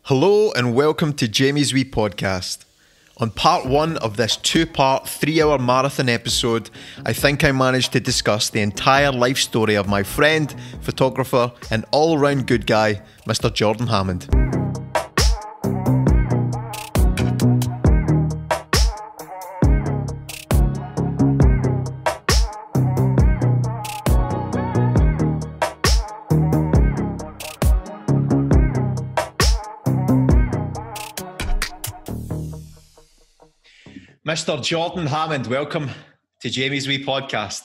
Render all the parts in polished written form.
Hello and welcome to Jamie's Wee Podcast. On part one of this two-part, 3-hour marathon episode, I think I managed to discuss the entire life story of my friend, photographer, and all-round good guy, Mr. Jordan Hammond. Mr. Jordan Hammond, welcome to Jamie's Wee Podcast.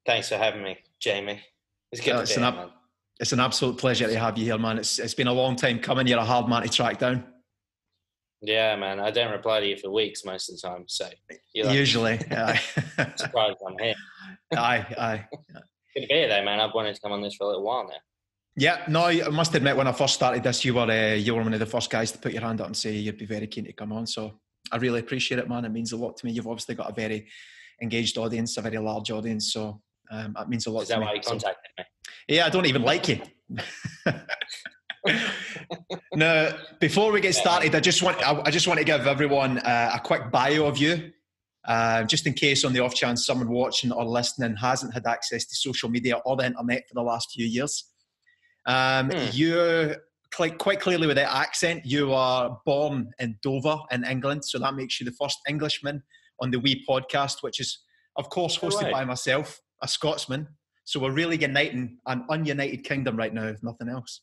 Thanks for having me, Jamie. It's good to be here, man. It's an absolute pleasure to have you here, man. It's been a long time coming. You're a hard man to track down. Yeah, man. I don't reply to you for weeks most of the time, so usually. Surprised I'm here. Aye. Good to be here, though, man. I've wanted to come on this for a little while now. Yeah, no, I must admit, when I first started this, you were one of the first guys to put your hand up and say you'd be very keen to come on. So I really appreciate it, man. It means a lot to me. You've obviously got a very engaged audience, a very large audience. So that means a lot to me. Is that why you contacted me? Yeah, I don't even like you. Now, before we get started, I just want to give everyone a quick bio of you, just in case on the off chance someone watching or listening hasn't had access to social media or the internet for the last few years. You, quite clearly with that accent, you are born in Dover in England, so that makes you the first Englishman on the Wee Podcast, which is, of course, hosted by myself, a Scotsman. So we're really uniting an ununited kingdom right now, if nothing else.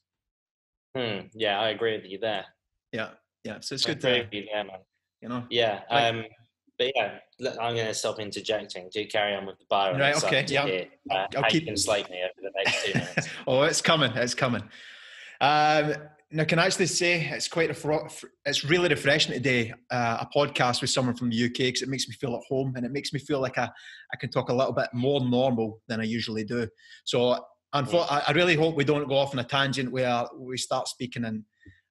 Yeah, I agree with you there. Yeah. So it's good to agree with you there, man. You know. Yeah. But yeah, I'm going to stop interjecting. Do carry on with the bio. Right. Okay. Yeah. I'll keep enslaving me over the next 2 minutes. Oh, it's coming. Now, can I actually say it's really refreshing today, a podcast with someone from the UK, because it makes me feel at home and it makes me feel like I can talk a little bit more normal than I usually do. So I really hope we don't go off on a tangent where we start speaking in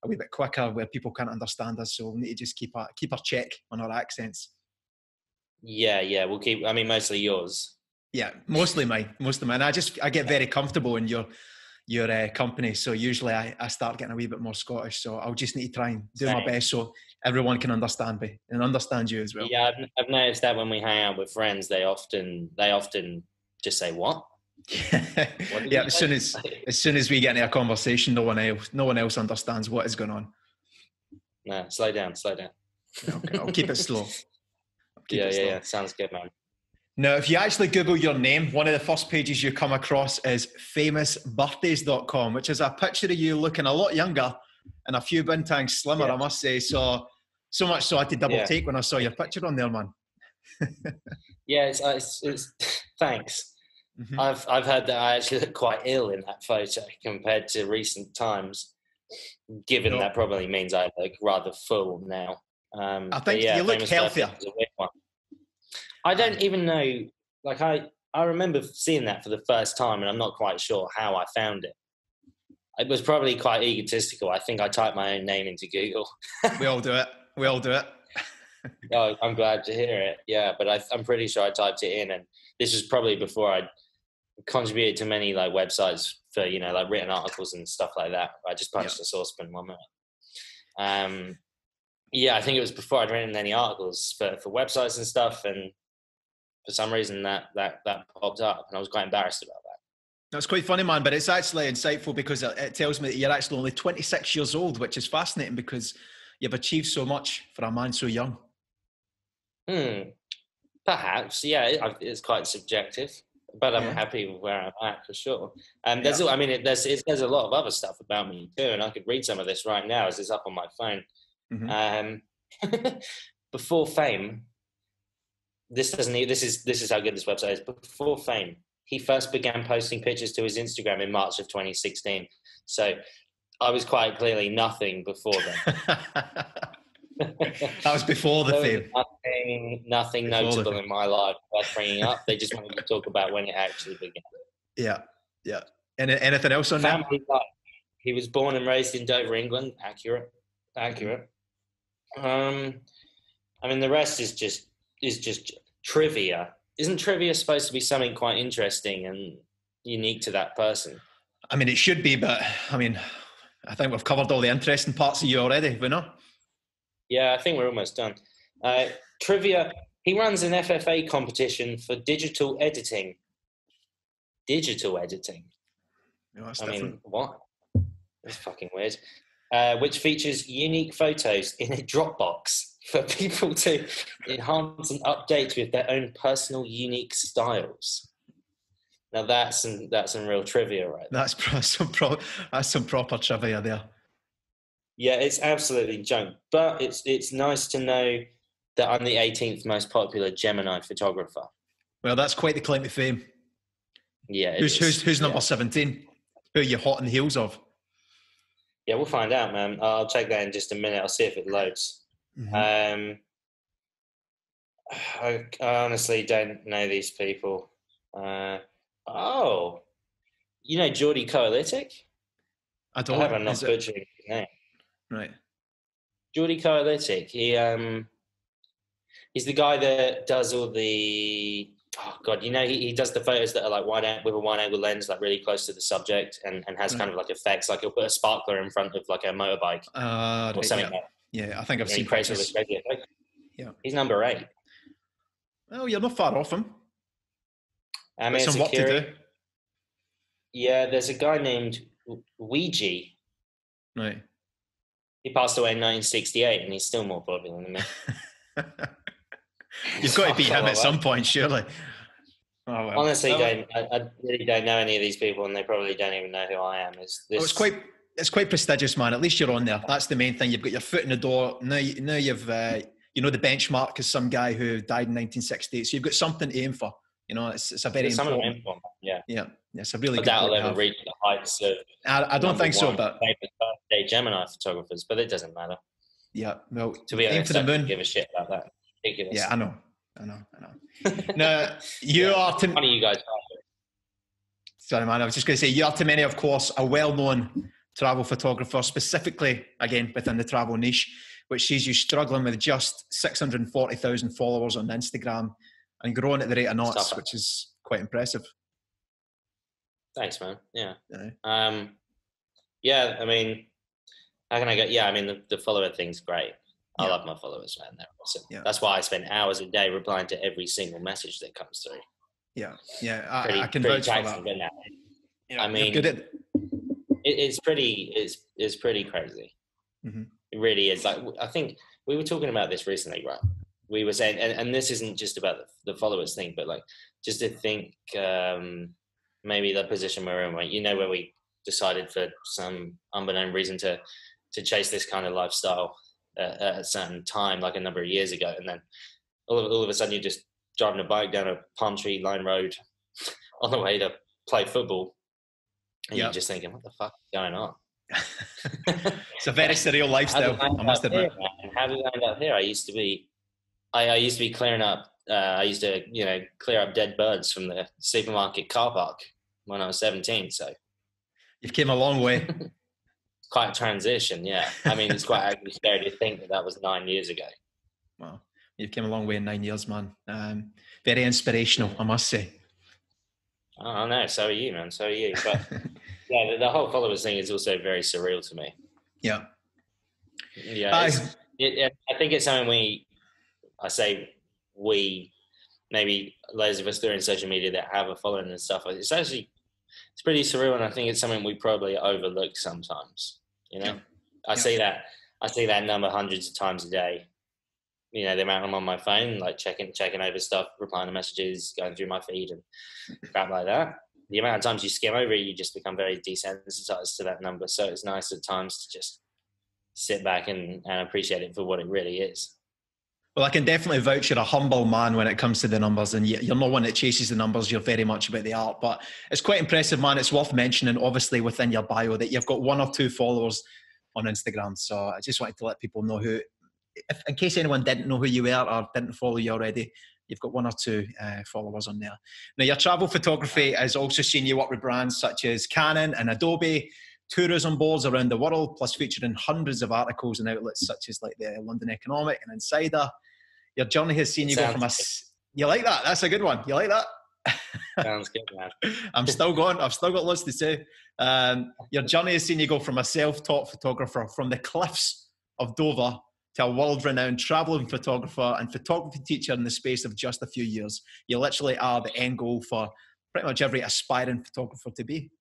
a wee bit quicker where people can't understand us. So we need to just keep our check on our accents. Yeah, we'll keep, mostly yours. Yeah, mostly mine. I get very comfortable in your company, so usually I start getting a wee bit more Scottish, so I'll just need to try and do my best so everyone can understand me and understand you as well. Yeah, I've noticed that when we hang out with friends, they often just say what? Yeah, as soon as we get into a conversation, no one else understands what is going on. No, slow down. Okay, I'll keep it slow. Yeah, sounds good, man. Now, if you actually Google your name, one of the first pages you come across is famousbirthdays.com, which is a picture of you looking a lot younger and a few bintangs slimmer, I must say. So much so I had to double take when I saw your picture on there, man. Yeah, it's thanks. Mm-hmm. I've heard that I actually look quite ill in that photo compared to recent times, given that probably means I look rather full now. I think you look healthier. I don't even know, I remember seeing that for the first time and I'm not quite sure how I found it. It was probably quite egotistical. I think I typed my own name into Google. We all do it. Oh, I'm glad to hear it. Yeah, but I'm pretty sure I typed it in, and this was probably before I contributed to many websites for, written articles and stuff like that. I just punched a saucepan 1 minute. Yeah, I think it was before I'd written any articles for websites and stuff, and for some reason that popped up, and I was quite embarrassed about that. That's quite funny, man, but it's actually insightful because it tells me that you're actually only 26 years old, which is fascinating because you've achieved so much for a man so young. Perhaps, yeah, it's quite subjective, but I'm happy with where I'm at for sure. There's a lot of other stuff about me too, and I could read some of this right now as it's up on my phone. Mm-hmm. Before fame, this is how good this website is. Before fame, he first began posting pictures to his Instagram in March of 2016. So I was quite clearly nothing before then. That was before the fame. Nothing notable in my life worth bringing up. They just wanted to talk about when it actually began. Yeah. And anything else on that? He was born and raised in Dover, England. Accurate. The rest is just trivia. Isn't trivia supposed to be something quite interesting and unique to that person? It should be, but I think we've covered all the interesting parts of you already, have we not? Yeah, I think we're almost done. Trivia. He runs an FFA competition for digital editing. Digital editing. No, that's I different. mean, what? That's fucking weird. Which features unique photos in a Dropbox for people to enhance and update with their own personal, unique styles. Now that's some real trivia, right there. That's some proper trivia there. Yeah, it's absolutely junk. But it's nice to know that I'm the 18th most popular Gemini photographer. Well, that's quite the claim to fame. Yeah. Who's number 17? Who are you hot on the heels of? Yeah, we'll find out, man. I'll check that in just a minute. I'll see if it loads. Mm-hmm. I honestly don't know these people. You know Jordy Coalitic? I don't. I hope I'm not butchering his name. Right. Jordy Coalitic. He's the guy that does all the. Oh God, you know he does the photos that are like with a wide angle lens, like really close to the subject, and has kind of like effects. Like he'll put a sparkler in front of like a motorbike or something. Yeah, I think I've seen crazy pictures. Yeah, he's number 8. Oh, you're not far off him. Got some work to do. Yeah, there's a guy named Ouija. Right. He passed away in 1968, and he's still more popular than me. You've got to beat him at some point, surely. Oh, well. Honestly, I really don't know any of these people, and they probably don't even know who I am. It's quite prestigious, man. At least you're on there. That's the main thing. You've got your foot in the door. Now you've the benchmark is some guy who died in 1968. So you've got something to aim for. You know, it's a very important. Yeah, it's a really good. I doubt I'll ever reach the heights of. I don't think so, but birthday Gemini photographers, but it doesn't matter. Yeah, well, to be honest, I don't give a shit about that. Ridiculous. Yeah, I know. Now, you are to. Funny you guys. Sorry, man. I was just going to say you are to many, of course, a well-known travel photographer, specifically again within the travel niche, which sees you struggling with just 640,000 followers on Instagram and growing at the rate of knots, which is quite impressive. Thanks, man. Yeah. Yeah. I mean, how can I go? Yeah, I mean, the follower thing's great. I love my followers, man. They're awesome. Yeah. That's why I spend hours a day replying to every single message that comes through. Yeah. I can vouch for that. I mean, good at it's pretty crazy. Mm-hmm. It really is. Like, I think we were talking about this recently, right? We were saying, and this isn't just about the followers thing, but like just to think maybe the position we're in, right? You know, where we decided for some unbeknown reason to chase this kind of lifestyle at a certain time, like a number of years ago, and then all of a sudden you're just driving a bike down a palm tree line road on the way to play football, and you're just thinking, what the fuck is going on? It's a very surreal lifestyle, I must admit. How did I end up here? I used to be clearing up. I used to, clear up dead birds from the supermarket car park when I was 17. So you've came a long way. Quite a transition, yeah. I mean, it's quite actually scary to think that was 9 years ago. Wow, you've came a long way in 9 years, man. Very inspirational, I must say. Oh no, so are you, man. So are you. But yeah, the whole followers thing is also very surreal to me. Yeah. Yeah, I think it's something maybe those of us that are in social media that have a following and stuff. It's pretty surreal, and I think it's something we probably overlook sometimes. I see that number hundreds of times a day. The amount I'm on my phone, like checking over stuff, replying to messages, going through my feed and crap like that. The amount of times you skim over it, you just become very desensitized to that number. So it's nice at times to just sit back and appreciate it for what it really is. Well, I can definitely vouch you're a humble man when it comes to the numbers, and you're not one that chases the numbers. You're very much about the art, but it's quite impressive, man. It's worth mentioning, obviously, within your bio that you've got 1 or 2 followers on Instagram. So I just wanted to let people know in case anyone didn't know who you were or didn't follow you already, you've got 1 or 2 followers on there. Now, your travel photography has also seen you work with brands such as Canon and Adobe, tourism boards around the world, plus featuring hundreds of articles and outlets such as like the London Economic and Insider. Your journey has seen you go from you like that? That's a good one. You like that? Sounds good, man. I've still got lots to say. Your journey has seen you go from a self-taught photographer from the cliffs of Dover to a world-renowned traveling photographer and photography teacher in the space of just a few years. You literally are the end goal for pretty much every aspiring photographer to be.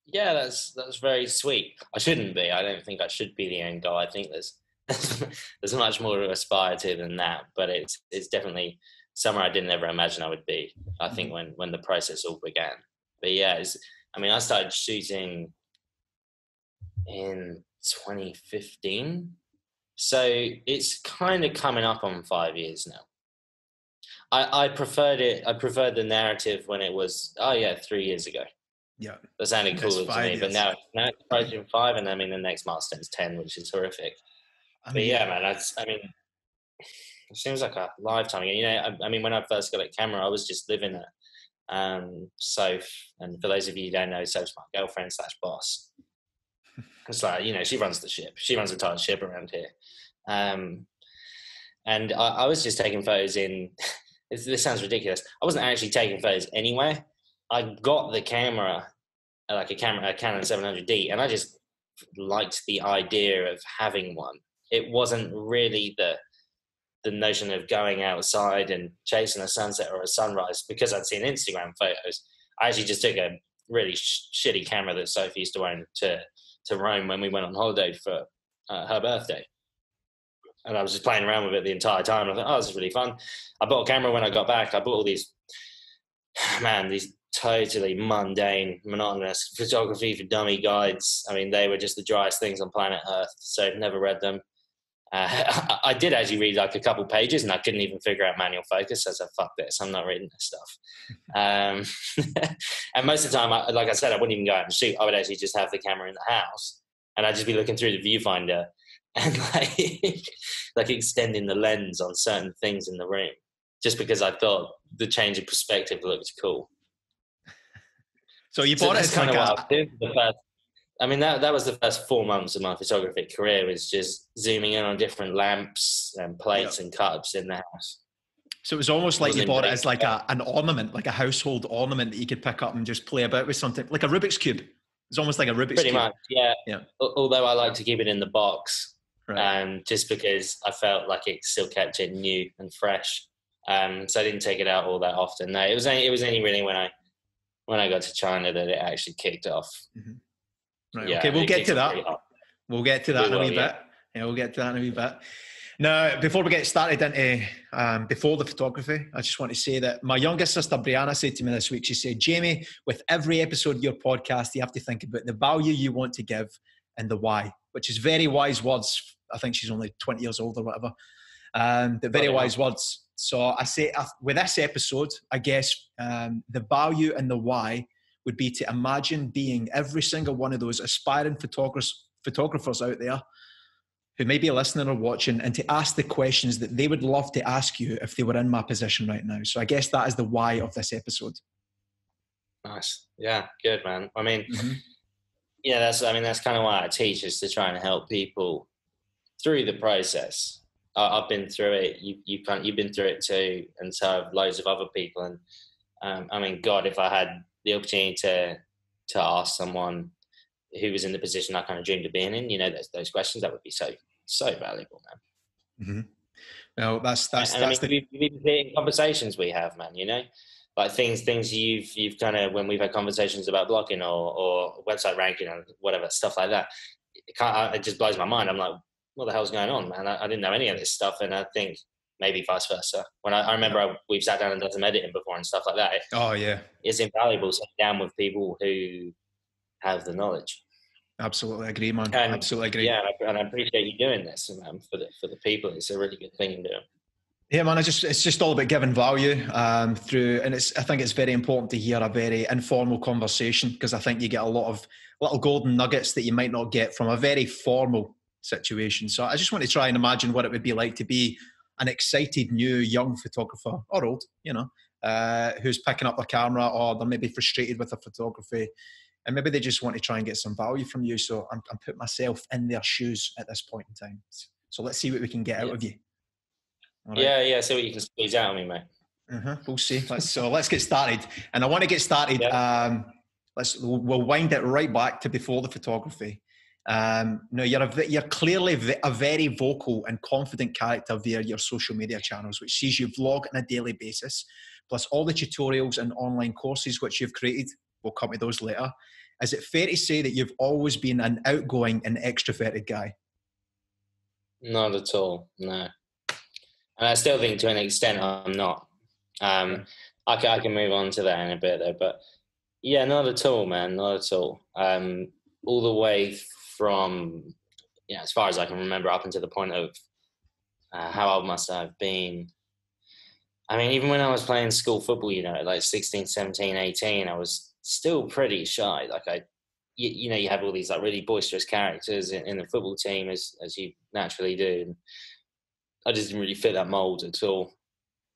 Yeah, that's very sweet. I shouldn't be. I don't think I should be the end goal. I think there's there's much more to aspire to than that. But it's definitely somewhere I didn't ever imagine I would be. I think when the process all began. But yeah, I started shooting in 2015, so it's kind of coming up on 5 years now. I preferred it. I preferred the narrative when it was 3 years ago. Yeah, that sounded cooler to me. Years. But now it's approaching 5, and the next milestone's 10, which is horrific. But yeah, man, it seems like a lifetime ago. You know, when I first got a camera, I was just living at Soph, and for those of you who don't know, Soph's my girlfriend / boss. It's like, you know, she runs the ship. She runs the entire ship around here. And I was just taking photos in. This sounds ridiculous. I wasn't actually taking photos anywhere. I got the camera, a Canon 700D, and I just liked the idea of having one. It wasn't really the notion of going outside and chasing a sunset or a sunrise because I'd seen Instagram photos. I actually just took a really shitty camera that Sophie used to own to Rome when we went on holiday for her birthday. And I was just playing around with it the entire time. And I thought, this is really fun. I bought a camera when I got back. I bought all these totally mundane, monotonous photography for dummy guides. I mean, they were just the driest things on planet Earth. So I've never read them. I did actually read like a couple pages, and I couldn't even figure out manual focus. So I said, fuck this, I'm not reading this stuff. And most of the time, like I said, I wouldn't even go out and shoot. I would actually just have the camera in the house, and I'd just be looking through the viewfinder and like extending the lens on certain things in the room, just because I thought the change of perspective looked cool. So you bought it as kind of what I did the first. I mean, that was the first 4 months of my photography career, was just zooming in on different lamps and plates and cups in the house. So it was almost like you bought it as like an ornament, like a household ornament that you could pick up and just play about with something, like a Rubik's Cube. It's almost like a Rubik's Cube. Pretty much, yeah. Although I like to keep it in the box, right. Just because I felt like it still kept it new and fresh. So I didn't take it out all that often. No, it was only really when I got to China that it actually kicked off. Mm-hmm. Right. Yeah, okay, we'll get to that. We'll get to that in a wee bit. Yeah, we'll get to that in a wee bit. Now, before we get started into before the photography, I just want to say that my youngest sister, Brianna, said to me this week, she said, Jamie, with every episode of your podcast, you have to think about the value you want to give and the why, which is very wise words. I think she's only 20 years old or whatever. But very wise words. So I say with this episode, I guess the value and the why would be to imagine being every single one of those aspiring photographers out there who may be listening or watching, and to ask the questions that they would love to ask you if they were in my position right now. So I guess that is the why of this episode. Nice. Yeah, good, man. I mean, that's kind of why I teach, is to try and help people through the process. I've been through it. You've been through it too, and so have loads of other people. And I mean, God, if I had the opportunity to ask someone who was in the position I kind of dreamed of being in, those questions, that would be so valuable, man. Mm-hmm. Well, that's the conversations we have, man. Like things you've kind of, when we've had conversations about blogging or website ranking or whatever stuff like that, it just blows my mind. I'm like, what the hell's going on, man? I didn't know any of this stuff, and I think maybe vice versa. When I remember we've sat down and done some editing before and stuff like that. Oh yeah, it's invaluable sitting down with people who have the knowledge. Absolutely agree, man. Absolutely agree. Yeah, and I appreciate you doing this, man, for the people. It's a really good thing you're doing. Yeah, man. It's just all about giving value through, and I think it's very important to hear a very informal conversation, because I think you get a lot of little golden nuggets that you might not get from a very formal situation. So I just want to try and imagine what it would be like to be an excited new young photographer, or old, who's picking up their camera, or they're maybe frustrated with their photography, and maybe they just want to try and get some value from you. So I'm putting myself in their shoes at this point in time. So let's see what we can get out of you. Right. Yeah. See what you can squeeze out of me, mate. We'll see. Let's get started. And I want to get started. Yeah. We'll wind it right back to before the photography. No, you're clearly a very vocal and confident character via your social media channels, which sees you vlog on a daily basis, plus all the tutorials and online courses which you've created. We'll come to those later. Is it fair to say that you've always been an outgoing and extroverted guy? Not at all, no. And I still think to an extent I'm not. I can move on to that in a bit though, but yeah, not at all, man, not at all. All the way from, as far as I can remember, up until the point of how old must I have been? I mean, even when I was playing school football, like 16, 17, 18, I was still pretty shy. Like you have all these like really boisterous characters in the football team as you naturally do. And I just didn't really fit that mold at all.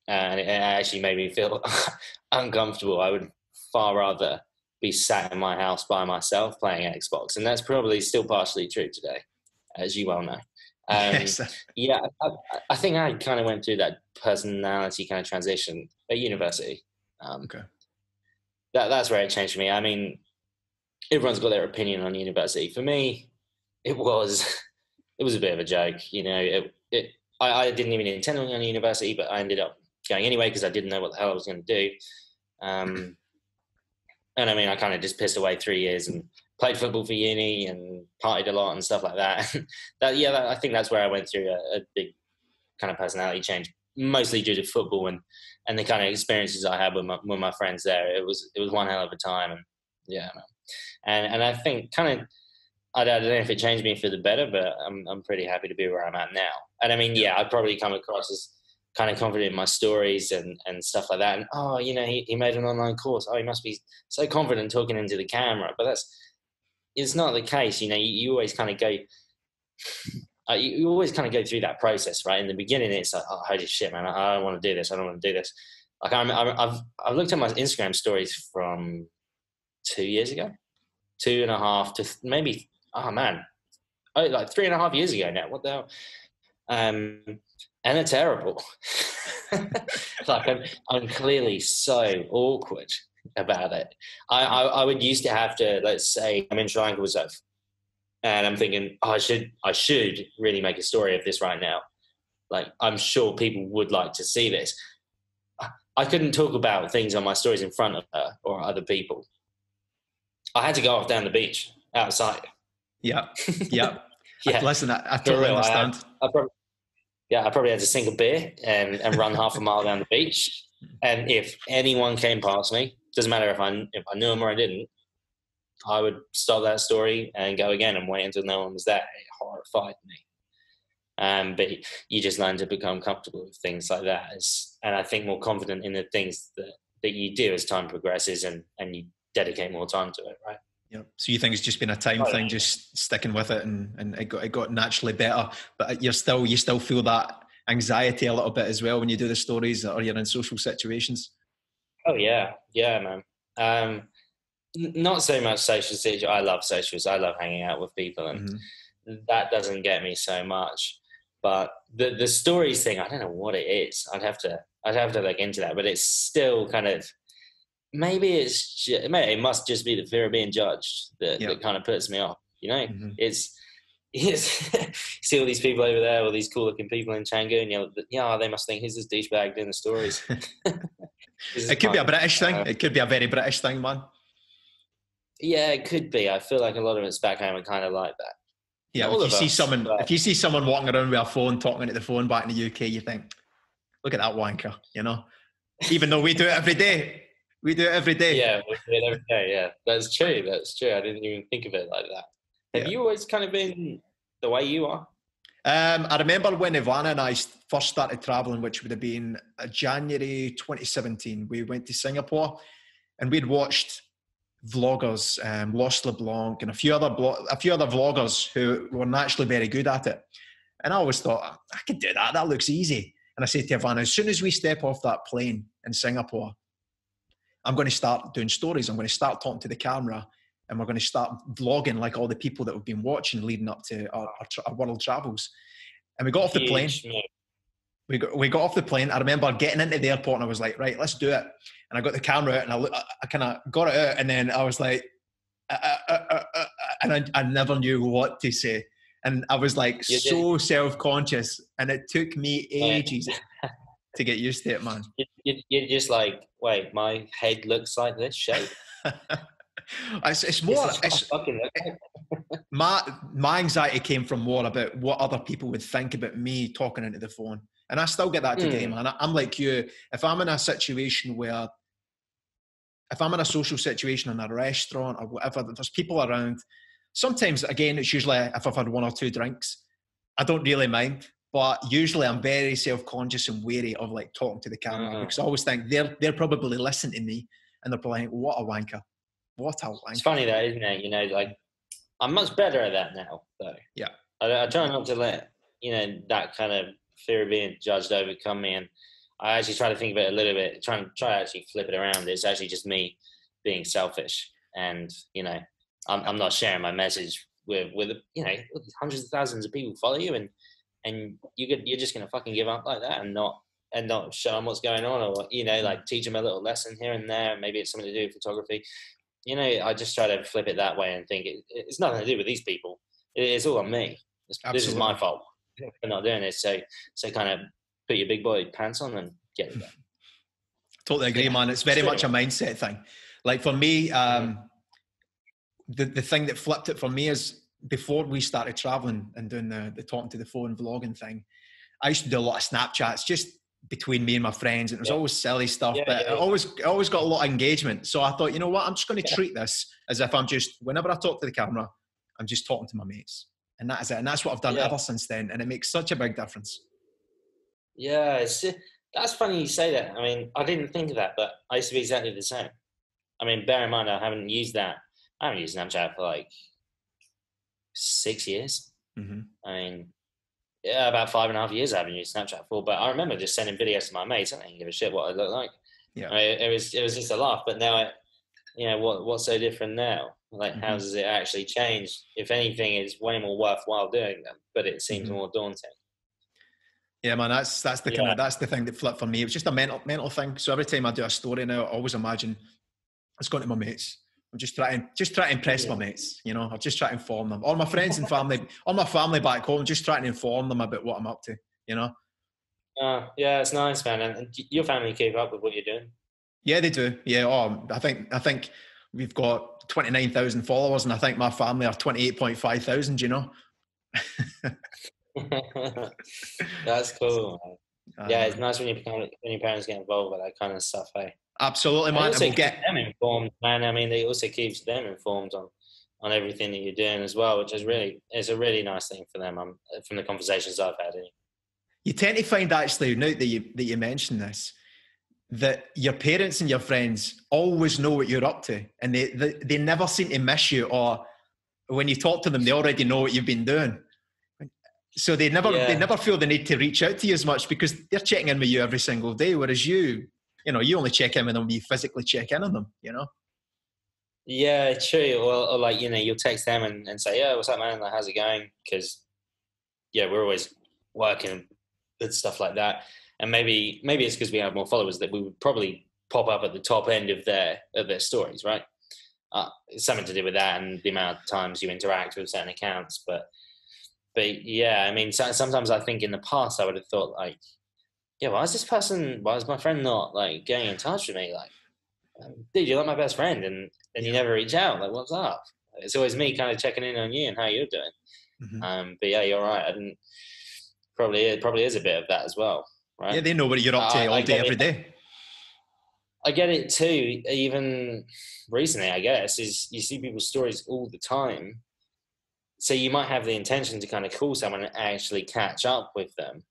And it actually made me feel uncomfortable. I would far rather be sat in my house by myself playing Xbox. And that's probably still partially true today, as you well know. Yes. Yeah, I think I kind of went through that personality kind of transition at university. Okay. That's where it changed for me. I mean, everyone's got their opinion on university. For me, it was a bit of a joke. I didn't even intend on going to university, but I ended up going anyway because I didn't know what the hell I was going to do. And I mean, I kind of just pissed away 3 years and played football for uni and partied a lot and stuff like that. I think that's where I went through a big kind of personality change, mostly due to football and the kind of experiences I had with my friends there. It was one hell of a time, and yeah, man. And I think kind of, I don't know if it changed me for the better, but I'm pretty happy to be where I'm at now. And I mean, I'd probably come across as kind of confident in my stories and stuff like that. And he made an online course. Oh, he must be so confident talking into the camera. But it's not the case. You always kind of go. You always kind of go through that process, right? In the beginning, it's like, oh, holy shit, man! I don't want to do this. I don't want to do this. Like I've looked at my Instagram stories from 2 years ago, 2.5 to maybe. Oh man, like 3.5 years ago now. What the hell? And they're terrible. Like I'm clearly so awkward about it. I would used to have to, let's say I'm in triangles of, and I'm thinking, oh, I should really make a story of this right now. Like I'm sure people would like to see this. I couldn't talk about things on my stories in front of her or other people. I had to go off down the beach outside. Yeah. Yeah. Listen, I For totally real, understand. I probably had to sink a beer and run half a mile down the beach. And if anyone came past me, doesn't matter if I knew him or I didn't, I would stop that story and go again and wait until no one was there. It horrified me. But you just learn to become comfortable with things like that, and I think more confident in the things that you do as time progresses and you dedicate more time to it, right? Yeah. So you think it's just been a time thing, just sticking with it, and it got naturally better. But you still feel that anxiety a little bit as well when you do the stories or you're in social situations. Oh yeah, man. Not so much social situations. I love socials. I love hanging out with people, and that doesn't get me so much. But the stories thing, I don't know what it is. I'd have to look into that. But it's still kind of. Maybe it must just be the fear of being judged that kind of puts me off. It's see all these people over there, all these cool looking people in Canggu, and they must think who's this douchebag doing the stories. It could be a British thing. It could be a very British thing, man. Yeah, it could be. I feel like a lot of us back home are kind of like that. Yeah, if you see someone walking around with a phone, talking into the phone back in the UK, you think, look at that wanker, Even though we do it every day. We do it every day. Yeah, we do it every day. Yeah, that's true. I didn't even think of it like that. Have you always kind of been the way you are? I remember when Ivana and I first started traveling, which would have been January 2017. We went to Singapore, and we'd watched vloggers, Lost LeBlanc, and a few other vloggers who were naturally very good at it. And I always thought, I could do that. That looks easy. And I said to Ivana, as soon as we step off that plane in Singapore, I'm going to start doing stories. I'm going to start talking to the camera, and we're going to start vlogging like all the people that we've been watching leading up to our world travels. And we got off the plane. we got off the plane. I remember getting into the airport and I was like, right, let's do it. And I got the camera out and I kind of got it out, and then I was like, and I never knew what to say. And I was like so self-conscious, and it took me ages to get used to it, man. You're just like, wait, my head looks like this shape. It's more. My anxiety came from more about what other people would think about me talking into the phone, and I still get that today, man. I'm like you. If I'm in a situation where, if I'm in a social situation in a restaurant or whatever, there's people around. Sometimes, again, it's usually if I've had one or two drinks, I don't really mind. But usually I'm very self-conscious and wary of like talking to the camera because I always think they're probably listening to me and they're probably like, what a wanker. What a wanker. It's funny though, isn't it? You know, like I'm much better at that now though. Yeah. I try not to let, you know, that kind of fear of being judged overcome me. And I actually try to think of it a little bit, try to actually flip it around. It's actually just me being selfish. And, you know, I'm not sharing my message with you know, hundreds of thousands of people follow you, and you're just gonna fucking give up like that and not show them what's going on, or you know, like teach them a little lesson here and there. Maybe it's something to do with photography. You know, I just try to flip it that way and think it's nothing to do with these people. It's all on me. This is my fault for not doing this. So kind of put your big boy pants on and get it done. Totally agree, man. It's very much a mindset thing. Like for me, the thing that flipped it for me is before we started traveling and doing the talking to the phone vlogging thing, I used to do a lot of Snapchats just between me and my friends, and it was always silly stuff, but it always got a lot of engagement. So I thought, you know what, I'm just going to treat this as if I'm just, whenever I talk to the camera, I'm just talking to my mates, and that is it. And that's what I've done ever since then, and it makes such a big difference. Yeah, that's funny you say that. I mean, I didn't think of that, but I used to be exactly the same. I mean, bear in mind, I haven't used Snapchat for like 6 years. Mm-hmm. I mean, yeah, about 5.5 years I haven't used Snapchat for, but I remember just sending videos to my mates. I didn't give a shit what I look like. Yeah, I mean, it was just a laugh. But now, you know, what's so different now? Like, how does it actually change? If anything, it's way more worthwhile doing them, but it seems more daunting. Yeah, man, that's the kind of, that's the thing that flipped for me. It was just a mental thing. So every time I do a story now, I always imagine it's going to my mates. I'm just trying to impress my mates, you know. I just try to inform them. All my friends and family, all my family back home, just trying to inform them about what I'm up to, you know. Yeah, it's nice, man. And your family keep up with what you're doing? Yeah, they do. Yeah. I think we've got 29,000 followers, and I think my family are 28.5 thousand. You know. That's cool, man. Yeah, it's nice when your parents get involved with that kind of stuff, hey? Absolutely, man. It also keeps them informed, man. I mean, it also keeps them informed on everything that you're doing as well, which is it's a really nice thing for them. From the conversations I've had. You tend to find, actually, now that you mention this, that your parents and your friends always know what you're up to, and they never seem to miss you, or when you talk to them, they already know what you've been doing. So they never feel the need to reach out to you as much because they're checking in with you every single day, whereas you only check in with them when you physically check in on them, you know? Yeah, true. Or like, you know, you'll text them and say, yeah, what's up, man? Like, how's it going? Because, yeah, we're always working and stuff like that. And maybe it's because we have more followers that we would probably pop up at the top end of their stories, right? It's something to do with that and the amount of times you interact with certain accounts. But yeah, I mean, sometimes I think in the past I would have thought like, yeah, why is my friend not like getting in touch with me? Like, dude, you're like my best friend, and you never reach out. Like, what's up? It's always me kind of checking in on you and how you're doing. But yeah, you're right. I didn't. Probably is a bit of that as well, right? Yeah, they know what you're up to all day, every day. I get it too. Even recently, I guess, is you see people's stories all the time. So you might have the intention to kind of call someone and actually catch up with them.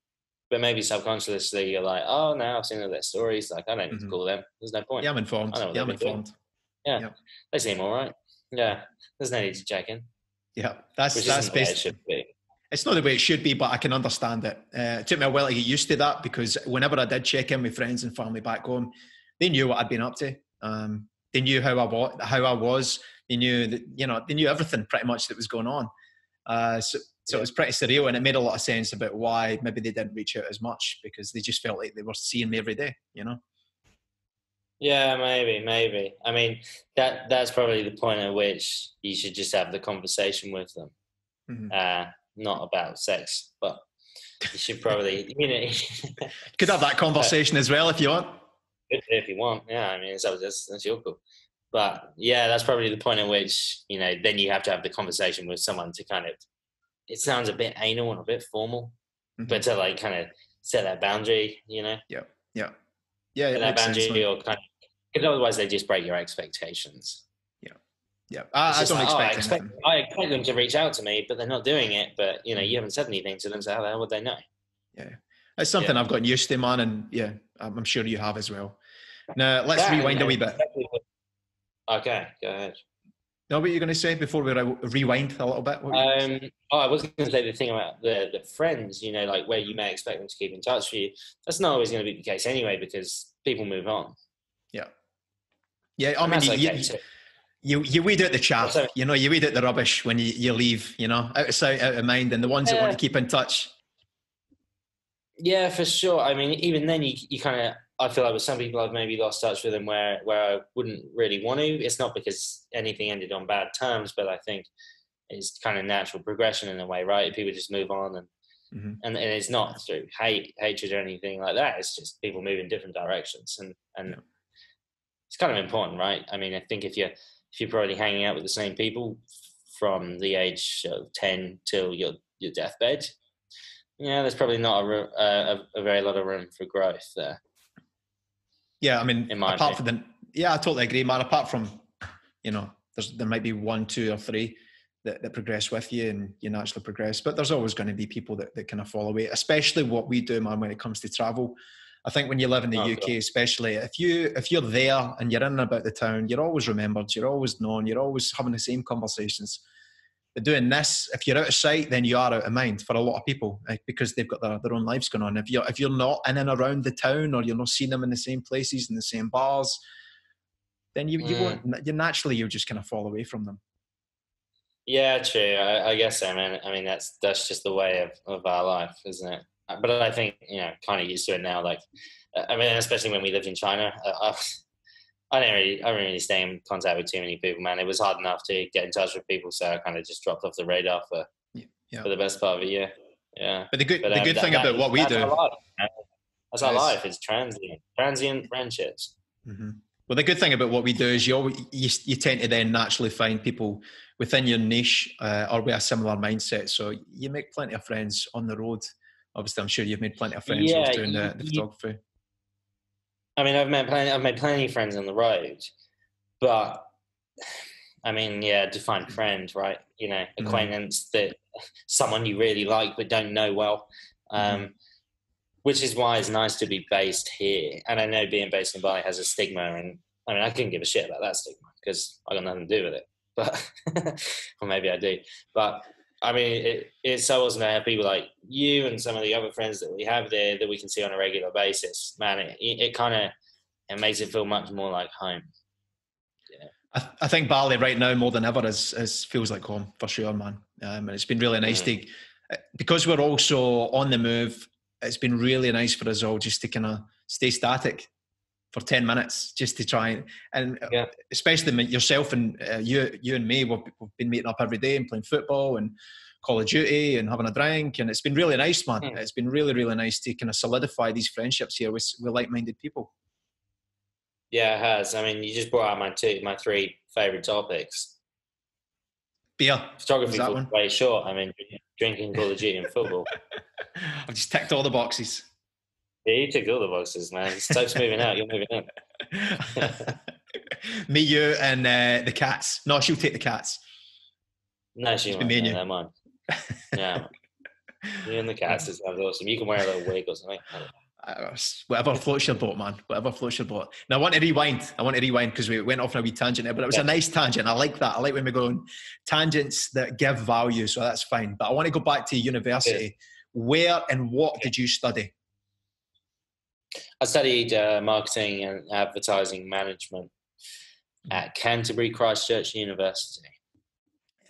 But maybe subconsciously you're like, oh, now I've seen all their stories. Like, I don't need to call them. There's no point. Yeah, I'm informed. I'm informed. Yeah, they seem all right. Yeah, there's no need to check in. Yeah, that's basically. It's not the way it should be, but I can understand it. It took me a while to get used to that because whenever I did check in with friends and family back home, they knew what I'd been up to. They knew how I was. They knew that, they knew everything pretty much that was going on. So So it was pretty surreal, and it made a lot of sense about why maybe they didn't reach out as much, because they just felt like they were seeing me every day, you know? Yeah, maybe. I mean, that's probably the point at which you should just have the conversation with them. Mm-hmm. Not about sex, but you should probably, Could have that conversation as well if you want. if you want. Yeah, I mean, that's your call. But yeah, that's probably the point at which, then you have to have the conversation with someone to kind of, it sounds a bit anal and a bit formal, but to like kind of set that boundary, Yeah. It that makes sense, boundary, man. or kind of, because otherwise they just break your expectations. Yeah. I don't expect anything. I expect them to reach out to me, but they're not doing it. But you haven't said anything to them, so how the hell would they know? Yeah, it's something I've gotten used to, man, and yeah, I'm sure you have as well. Now let's rewind a wee bit. Okay, go ahead. No, what are you going to say before we rewind a little bit? I was going to say the thing about the friends, like where you may expect them to keep in touch with you. That's not always going to be the case anyway, because people move on. Yeah. I mean, you weed out the chaff, you weed out the rubbish when you leave, out of sight, out of mind, and the ones that want to keep in touch. Yeah, for sure. I mean, even then, you kind of, I feel like with some people I've maybe lost touch with them where I wouldn't really want to. It's not because anything ended on bad terms, but I think it's kind of natural progression in a way, right? People just move on, and it's not through hatred or anything like that. It's just people move in different directions, and it's kind of important, right? I mean, I think if you're probably hanging out with the same people from the age of 10 till your deathbed, there's probably not a very lot of room for growth there. Yeah, I mean, I totally agree, man. Apart from, there might be 1, 2, or 3 that progress with you, and you naturally progress. But there's always going to be people that kind of fall away, especially what we do, man, when it comes to travel. I think when you live in the UK, especially, if you're there and you're in and about the town, you're always remembered, you're always known, you're always having the same conversations. But doing this, if you're out of sight, then you are out of mind for a lot of people, because they've got their own lives going on. If you're not in and around the town, or you're not seeing them in the same places, in the same bars, then you won't. You'll just kind of fall away from them. Yeah, true. I guess so, man. I mean, that's just the way of our life, isn't it? But I think kind of used to it now. Like, I mean, especially when we lived in China, I didn't really stay in contact with too many people, man. It was hard enough to get in touch with people, so I kind of just dropped off the radar for the best part of a year. Yeah. But the good thing about what we do, that's our life. It's transient friendships. Mm-hmm. Well, the good thing about what we do is you tend to then naturally find people within your niche, or with a similar mindset. So you make plenty of friends on the road. Obviously, I'm sure you've made plenty of friends doing the photography. I mean, I've made plenty of friends on the road, but I mean, define friend, right? Acquaintance, that someone you really like but don't know well, which is why it's nice to be based here. And I know being based in Bali has a stigma, and I mean, I couldn't give a shit about that stigma because I got nothing to do with it, but or maybe I do, but. I mean, it's so awesome to have people like you and some of the other friends that we have there that we can see on a regular basis. Man, it kind of makes it feel much more like home. I think Bali right now more than ever is feels like home for sure, man. And it's been really nice to, because we're also on the move. It's been really nice for us all just to kind of stay static for 10 minutes, just to try and especially yourself and you and me, we've been meeting up every day and playing football and Call of Duty and having a drink, and it's been really nice, man. It's been really, really nice to kind of solidify these friendships here with like-minded people. Yeah, it has. I mean, you just brought out my 3 favorite topics. Beer. Photography was way short. I mean, drinking, Call of Duty, and football. I've just ticked all the boxes. Yeah, you ticked all the boxes, man. Stoke's moving out. You're moving in. Me, you, and the cats. No, she'll take the cats. No, she won't. Never mind. Yeah. You and the cats is awesome. You can wear a little wig or something. Whatever floats your boat, man. Whatever floats your boat. Now, I want to rewind because we went off on a wee tangent there, but it was a nice tangent. I like that. I like when we go on tangents that give value, so that's fine. But I want to go back to university. Yes. Where and what did you study? I studied marketing and advertising management at Canterbury Christ Church University.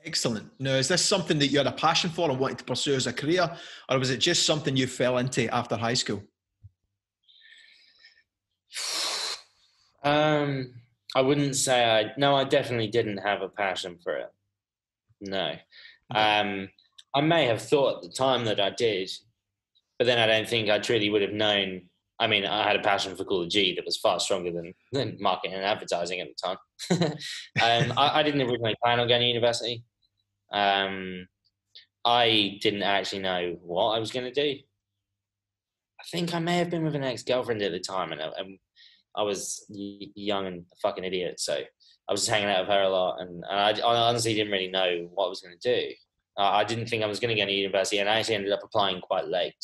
Excellent. Now, is this something that you had a passion for and wanted to pursue as a career, or was it just something you fell into after high school? I wouldn't say I definitely didn't have a passion for it. No. Okay. I may have thought at the time that I did, but then I don't think I truly would have known. I mean, I had a passion for Call of G that was far stronger than marketing and advertising at the time. I didn't originally plan on going to university. I didn't actually know what I was going to do. I think I may have been with an ex-girlfriend at the time, and I was young and a fucking idiot, so I was just hanging out with her a lot, and I honestly didn't really know what I was going to do. I didn't think I was going to go to university, and I actually ended up applying quite late.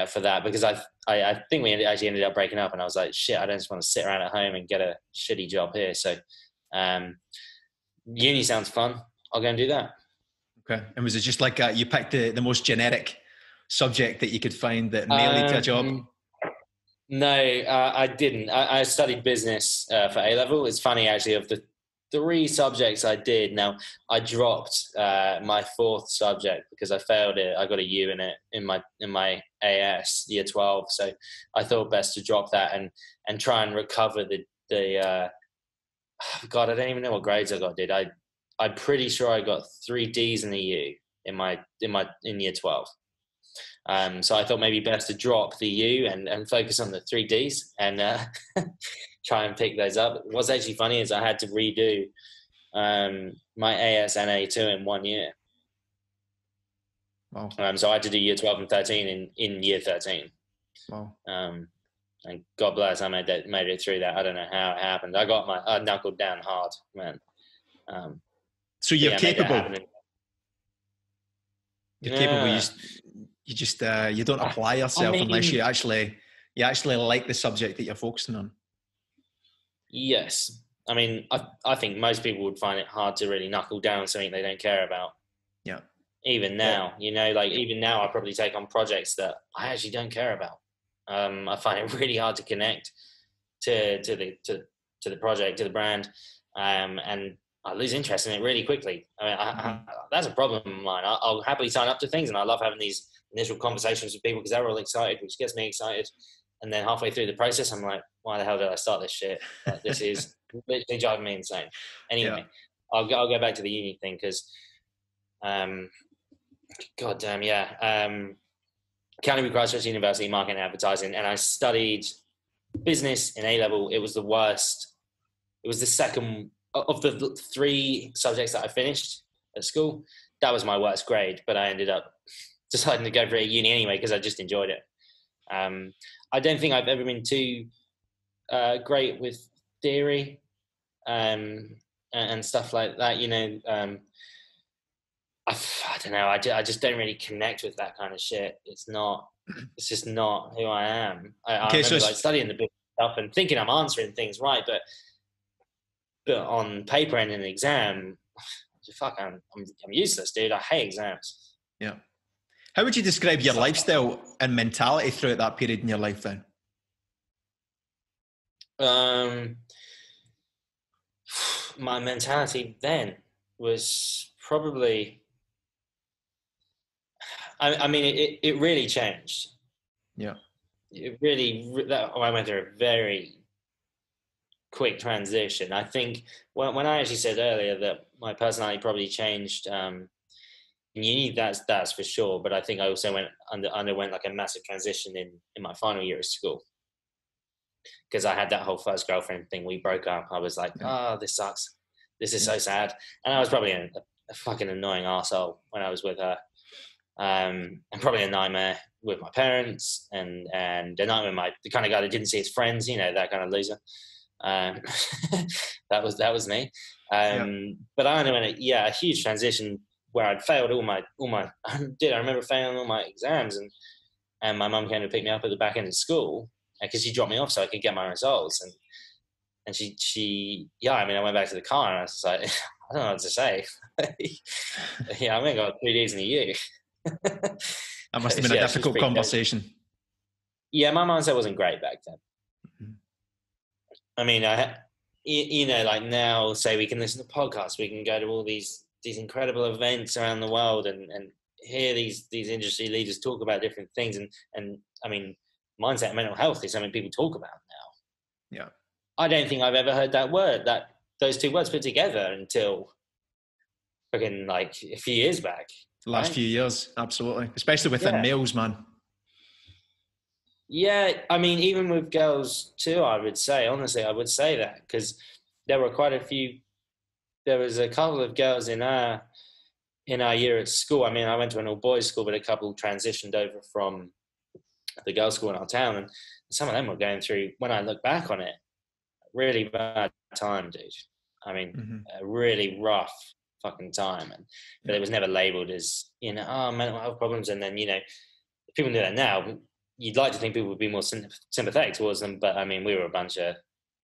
For that, because I think we actually ended up breaking up, and I was like, shit, I don't just want to sit around at home and get a shitty job here. So, uni sounds fun. I'll go and do that. Okay. And was it just like you picked the most generic subject that you could find that may lead to a job? No, I didn't. I studied business for A-level. It's funny, actually, of the 3 subjects I did. Now, I dropped my 4th subject because I failed it. I got a U in it in my AS year 12. So I thought best to drop that and try and recover the God, I don't even know what grades I got. I'm pretty sure I got 3 Ds and a U in year 12. So I thought maybe best to drop the U and focus on the 3 Ds and try and pick those up. What's actually funny is I had to redo my AS and A2 in 1 year. Wow. So I had to do year 12 and 13 in year 13. Wow. And God bless, I made it through that. I don't know how it happened. I knuckled down hard, man. So you're capable. You're capable. You don't apply yourself unless you actually like the subject that you're focusing on. Yes. I mean, I think most people would find it hard to really knuckle down something they don't care about. Yeah. Even now, even now I probably take on projects that I actually don't care about. I find it really hard to connect to the project, to the brand, and I lose interest in it really quickly. I mean, that's a problem of mine. I'll happily sign up to things, and I love having these initial conversations with people because they're all excited, which gets me excited. And then halfway through the process, I'm like, why the hell did I start this shit? Like, this is literally driving me insane. Anyway, yeah. I'll go back to the uni thing because, goddamn, yeah. Canterbury Christchurch University, marketing and advertising, and I studied business in A-level. It was the worst. It was the second of the 3 subjects that I finished at school. That was my worst grade, but I ended up deciding to go for a uni anyway because I just enjoyed it. I don't think I've ever been too great with theory and stuff like that. I don't know. I just don't really connect with that kind of shit. It's just not who I am. I remember like studying the book stuff and thinking I'm answering things right, but on paper and in an exam, I'm useless, dude. I hate exams. Yeah. How would you describe your lifestyle and mentality throughout that period in your life then? My mentality then was probably, I mean, it really changed. Yeah. It really, I went through a very quick transition. I think when I actually said earlier that my personality probably changed in uni, that's for sure. But I think I also underwent like a massive transition in my final year of school because I had that whole first girlfriend thing. We broke up. I was like, oh, this sucks. This is so sad. And I was probably a fucking annoying arsehole when I was with her. And probably a nightmare with my parents and a nightmare with the kind of guy that didn't see his friends, that kind of loser. That was me. But I underwent a huge transition where I'd failed all my I remember failing all my exams and my mum came to pick me up at the back end of school because she dropped me off so I could get my results and she I went back to the car and I was like, I don't know what to say. I got 3 days in a year. That must have been a difficult conversation. Yeah, my mindset wasn't great back then. Mm-hmm. I mean, you know, like now, say we can listen to podcasts, we can go to all these incredible events around the world and hear these industry leaders talk about different things. And I mean, mindset and mental health is something people talk about now. Yeah. I don't think I've ever heard those two words put together until fucking like a few years back. The last few years, absolutely. Especially within males, man. Yeah, I mean, even with girls too, I would say that, because there were quite a few. There was a couple of girls in our year at school. I mean, I went to an all-boys school, but a couple transitioned over from the girls' school in our town, and some of them were going through, when I look back on it, really bad time, dude. I mean, a really rough fucking time, but it was never labelled as, you know, mental health problems. And then, you know, if people do that now, you'd like to think people would be more sympathetic towards them, but I mean, we were a bunch of,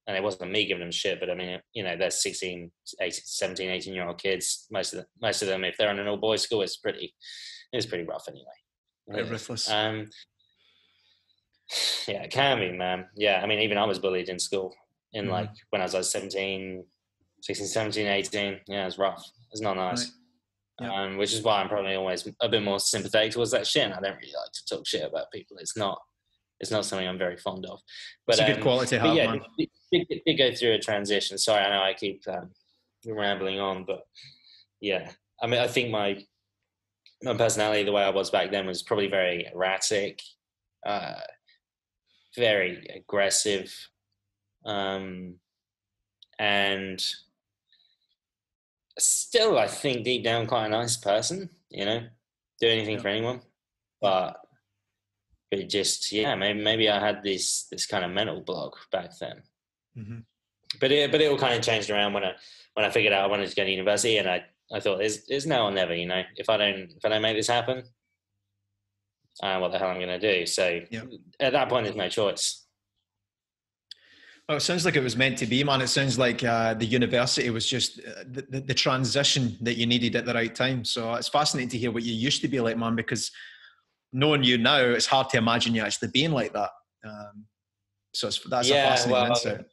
and it wasn't me giving them shit, but I mean, you know, they're 16, 18, 17, 18-year-old kids. Most of them, if they're in an all-boys school, it's pretty rough anyway. Right, ruthless. Yeah, it can be, man. Yeah, I mean, even I was bullied in school in like when I was like 16, 17, 18. Yeah, it was rough. It's not nice. Right. Yeah. Which is why I'm probably always a bit more sympathetic towards that shit. And I don't really like to talk shit about people. It's not something I'm very fond of. But it's a good quality to have, yeah, man. Did go through a transition. Sorry, I know I keep rambling on, but yeah, I mean, I think my personality, the way I was back then, was probably very erratic, very aggressive, and still, I think deep down, quite a nice person. You know, do anything for anyone, but it just, maybe I had this kind of mental block back then. But it all kind of changed around when I figured out I wanted to go to university, and I thought there's now or never. You know, if I don't make this happen, what the hell I'm going to do? So at that point, there's no choice. Well, it sounds like it was meant to be, man. It sounds like the university was just the transition that you needed at the right time. So it's fascinating to hear what you used to be like, man, because knowing you now, it's hard to imagine you actually being like that. So that's a fascinating insight.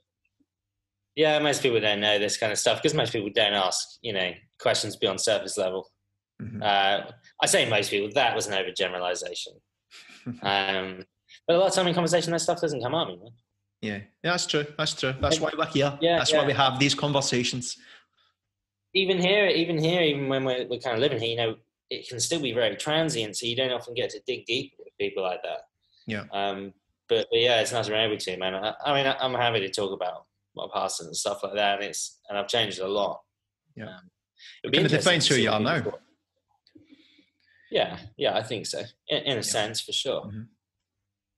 Yeah, most people don't know this kind of stuff because most people don't ask, you know, questions beyond surface level. I say most people, that was an overgeneralization. But a lot of time in conversation, that stuff doesn't come up, man. Yeah, that's true. That's why we're here. That's why we have these conversations. Even when we're kind of living here, you know, it can still be very transient, so you don't often get to dig deep with people like that. Yeah. But yeah, it's nice to be able to, man. I mean, I'm happy to talk about my past and stuff like that, and I've changed a lot. Yeah. It kind of defines who you are now. Yeah, I think so. In a sense, for sure. Do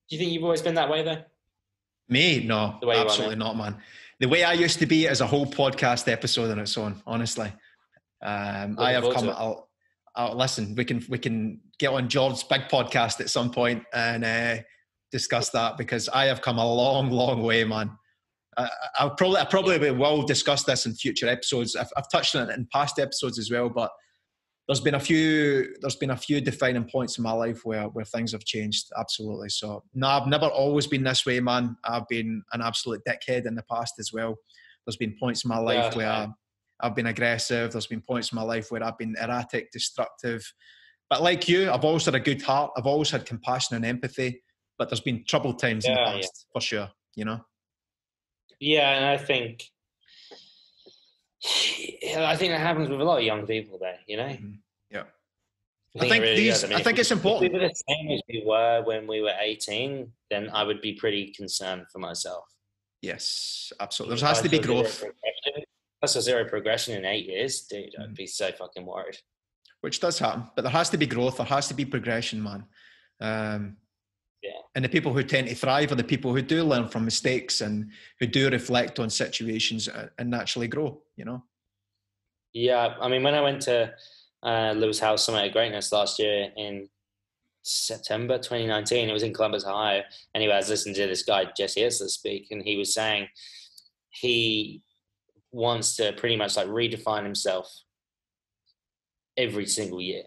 you think you've always been that way, though? Me? No, absolutely not, man. The way I used to be is a whole podcast episode on its own, honestly. I have come... listen, we can get on Jord's big podcast at some point and discuss that, because I have come a long, long way, man. I probably will discuss this in future episodes. I've touched on it in past episodes as well, but there's been a few defining points in my life where things have changed, absolutely. So no, I've never always been this way, man. I've been an absolute dickhead in the past as well. There's been points in my life where I've been aggressive. There's been points in my life where I've been erratic, destructive. But like you, I've always had a good heart. I've always had compassion and empathy. But there's been troubled times in the past, for sure, you know? Yeah, and I think that happens with a lot of young people there, you know? Yeah. I think it's important. If we were the same as we were when we were 18, then I would be pretty concerned for myself. Yes, absolutely. There has to be growth. Plus a zero progression in 8 years, dude, I'd be so fucking worried. Which does happen, but there has to be growth. There has to be progression, man. And the people who tend to thrive are the people who do learn from mistakes and who do reflect on situations and naturally grow, you know? Yeah, I mean, when I went to Lewis House Summit of Greatness last year in September 2019, it was in Columbus, Ohio. Anyway, I was listening to this guy, Jesse Isler, speak, and he was saying he wants to pretty much like redefine himself every single year.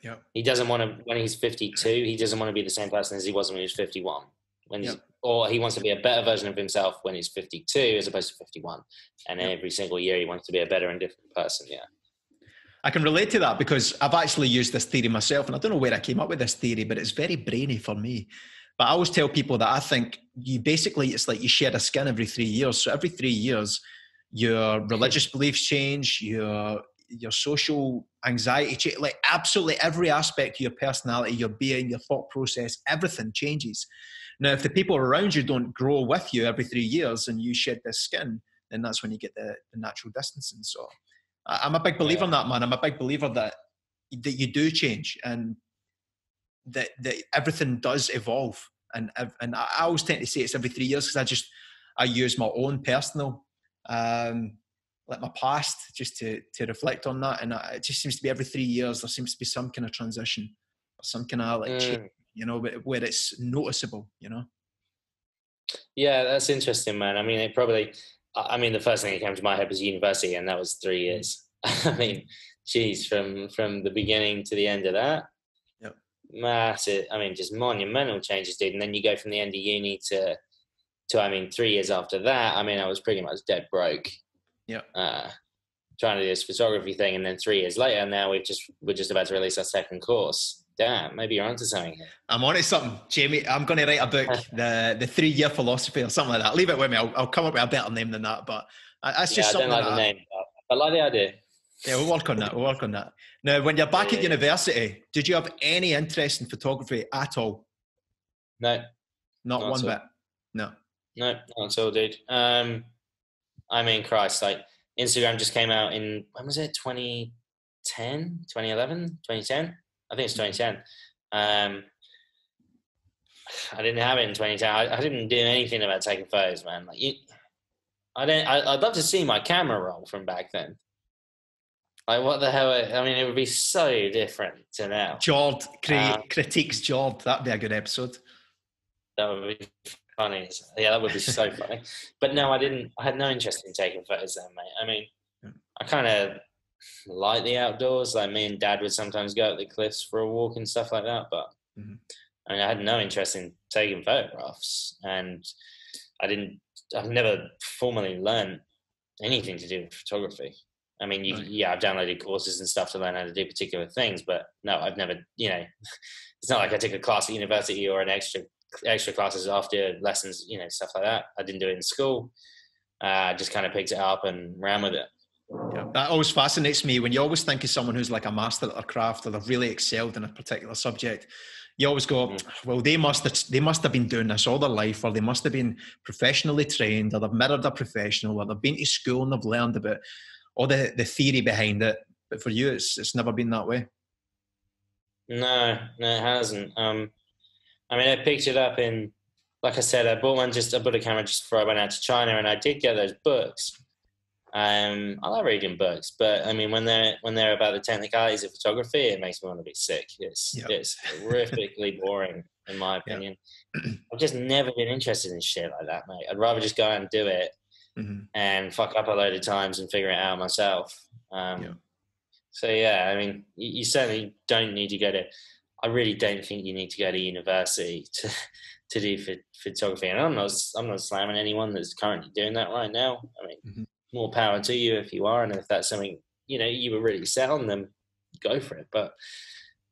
Yeah. He doesn't want to, when he's 52, he doesn't want to be the same person as he was when he was 51. when he's, or he wants to be a better version of himself when he's 52 as opposed to 51. And every single year he wants to be a better and different person. Yeah. I can relate to that because I've actually used this theory myself, and I don't know where I came up with this theory, but it's very brainy for me. But I always tell people that I think it's like you shed a skin every 3 years. So every 3 years, your religious beliefs change, your social anxiety, like absolutely every aspect of your personality, your being, your thought process, everything changes. Now, if the people around you don't grow with you every 3 years and you shed this skin, then that's when you get the natural distancing. So I'm a big believer in that, man. I'm a big believer that you do change and that everything does evolve. And I always tend to say it's every 3 years because I use my own personal, like my past, just to reflect on that. And it just seems to be every 3 years there seems to be some kind of transition, or some kind of like change, you know, where it's noticeable, you know. Yeah, that's interesting, man. I mean, the first thing that came to my head was university, and that was 3 years. I mean, geez, from the beginning to the end of that, massive. I mean, just monumental changes, dude. And then you go from the end of uni to 3 years after that. I mean, I was pretty much dead broke. Yeah. Trying to do this photography thing, and then 3 years later, now we're just about to release our second course. Damn, maybe you're onto something here. I'm onto something, Jamie. I'm going to write a book, the 3 year philosophy or something like that. Leave it with me. I'll come up with a better name than that. But that's just something. I don't like the name, but I like the idea. Yeah, we'll work on that. Now, when you're back at university, did you have any interest in photography at all? No. Not one bit? No, not at all, dude. I mean, Christ, like Instagram just came out in, when was it? 2010, 2011, 2010? I think it's 2010. I didn't have it in 2010. I didn't do anything about taking photos, man. Like I'd love to see my camera roll from back then. Like, what the hell? I mean, it would be so different to now. Jord critiques Jord. That'd be a good episode. That would be funny. Yeah, that would be so funny. But no, I didn't. I had no interest in taking photos then, mate. I mean, I kind of like the outdoors. Like, me and Dad would sometimes go up the cliffs for a walk and stuff like that. But I mean, I had no interest in taking photographs, and I've never formally learned anything to do with photography. I mean, I've downloaded courses and stuff to learn how to do particular things, but no, I've never, it's not like I took a class at university or an extra classes after lessons, stuff like that. I didn't do it in school. Just kind of picked it up and ran with it. Yeah, that always fascinates me when you always think of someone who's like a master at their craft or they've really excelled in a particular subject. You always go, well, they must have been doing this all their life, or they must have been professionally trained, or they've mirrored a professional, or they've been to school and they've learned about all the theory behind it. But for you, it's never been that way. No, it hasn't. I mean, I picked it up in, like I said, I bought a camera just before I went out to China, and I did get those books. I like reading books, but I mean, when they're about the technicalities of photography, it makes me want to be sick. It's horrifically boring, in my opinion. I've just never been interested in shit like that, mate. I'd rather just go out and do it and fuck up a load of times and figure it out myself. So yeah, I mean, you certainly don't need to go to. I really don't think you need to go to university to do photography, and I'm not slamming anyone that's currently doing that right now. I mean, more power to you if you are, and if that's something you were really set on, then go for it. But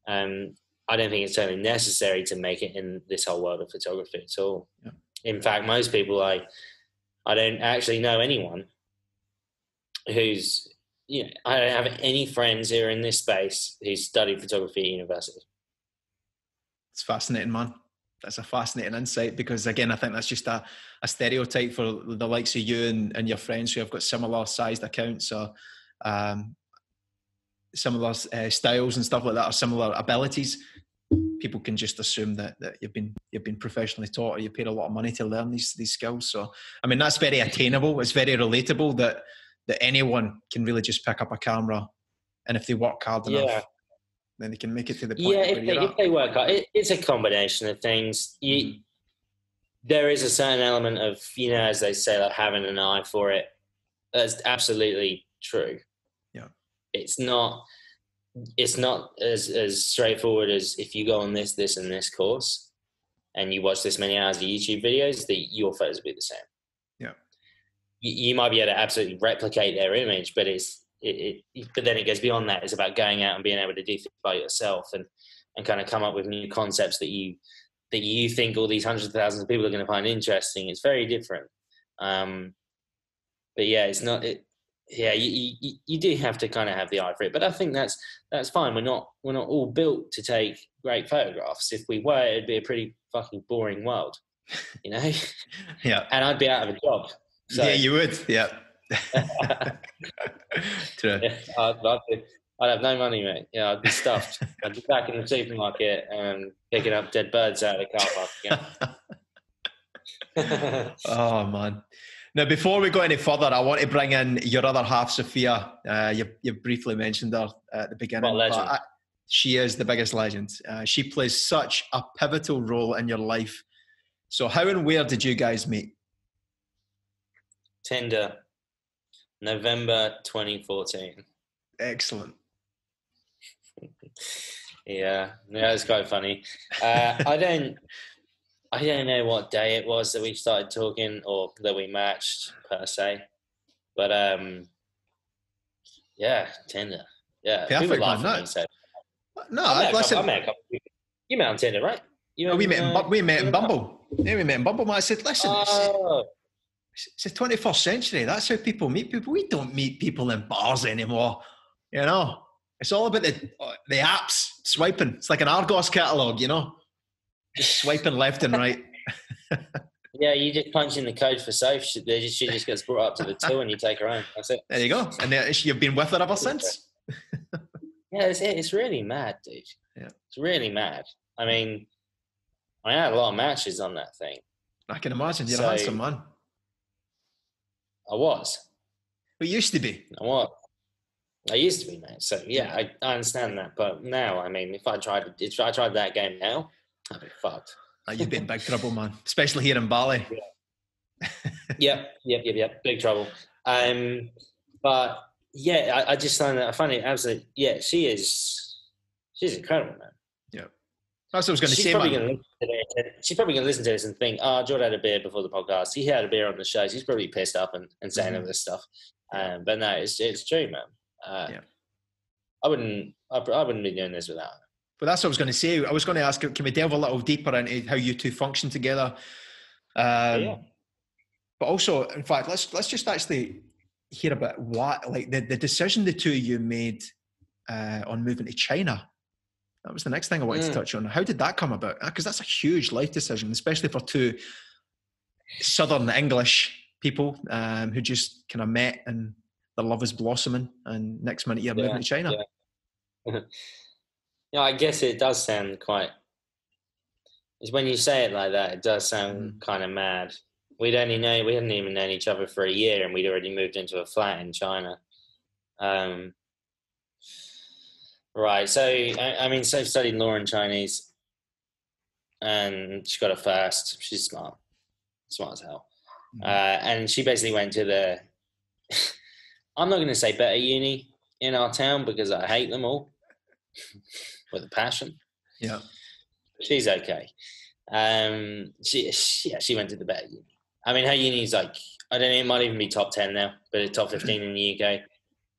I don't think it's totally necessary to make it in this whole world of photography at all. Yeah. In fact, most people, I don't actually know anyone who's, I don't have any friends who are in this space who studied photography at university. It's fascinating, man. That's a fascinating insight, because again, I think that's just a stereotype for the likes of you and your friends who have got similar sized accounts or similar styles and stuff like that, or similar abilities. People can just assume that you've been professionally taught, or you paid a lot of money to learn these skills. So I mean, that's very attainable. It's very relatable that anyone can really just pick up a camera, and if they work hard enough, then they can make it to the point. If they work hard, it's a combination of things. There is a certain element of, as they say, like having an eye for it. That's absolutely true. Yeah, it's not as straightforward as if you go on this and this course. and you watch this many hours of YouTube videos, your photos will be the same. Yeah. You might be able to absolutely replicate their image, but but then it goes beyond that. It's about going out and being able to do things by yourself and kind of come up with new concepts that you think all these hundreds of thousands of people are going to find interesting. It's very different. But yeah, it's not. You do have to kind of have the eye for it. But I think that's fine. We're not all built to take great photographs. If we were, it'd be a pretty fucking boring world, you know. Yeah. And I'd be out of a job. So. Yeah, you would. Yeah. True. Yeah, I'd have no money, mate. Yeah, I'd be stuffed. I'd be back in the supermarket and picking up dead birds out of the car park again. Oh man. Now, before we go any further, I want to bring in your other half, Sophia. You briefly mentioned her at the beginning. But she is the biggest legend. She plays such a pivotal role in your life. So how and where did you guys meet? Tinder, November 2014. Excellent. Yeah, it's quite funny. I don't know what day it was that we started talking or that we matched per se, but yeah, Tinder. Yeah, perfect, people laugh man. at me. So. I met a couple you met on Tinder, right? We met in Bumble. Yeah, we met in Bumble. Man, I said, listen, it's the 21st century. That's how people meet people. We don't meet people in bars anymore. You know, it's all about the apps swiping. It's like an Argos catalogue, you know, just swiping left and right. Yeah, you just punch in the code for Sophia. She just gets brought up to the till and you take her home. That's it. There you go. And you've been with her ever since. Yeah, it's really mad, dude. Yeah, it's really mad. I mean, I had a lot of matches on that thing. I can imagine. You're a handsome man. I was. We used to be. I used to be, mate. So yeah, I understand that. But now, I mean, if I tried that game now, I'd be fucked. You'd be in big trouble, man. Especially here in Bali. Yeah. Yep. Big trouble. But yeah, I just find it absolutely. Yeah, she's incredible, man. Yeah. That's what I was going to say, She's probably going to listen to this and think, Jord had a beer before the podcast. He had a beer on the show. She's probably pissed up and saying all this stuff. But no, it's true, man. I wouldn't be doing this without her. But that's what I was going to say. I was going to ask, can we delve a little deeper into how you two function together? But also, in fact, let's just actually hear about what, like the decision the two of you made on moving to China. That was the next thing I wanted to touch on. How did that come about? Because that's a huge life decision, especially for two Southern English people who just kind of met and their love is blossoming, and next minute you're moving to China. Yeah, I guess it does sound quite. When you say it like that, it does sound kind of mad. We hadn't even known each other for a year, and we'd already moved into a flat in China. Right. So, I mean, Soph studied law and Chinese, and she got a first. She's smart as hell. And she basically went to the. I'm not going to say better uni in our town because I hate them all with a passion. Yeah. She's okay. She went to the better uni. I mean, her uni's like, I don't know, it might even be top 10 now, but it's top 15 in the UK.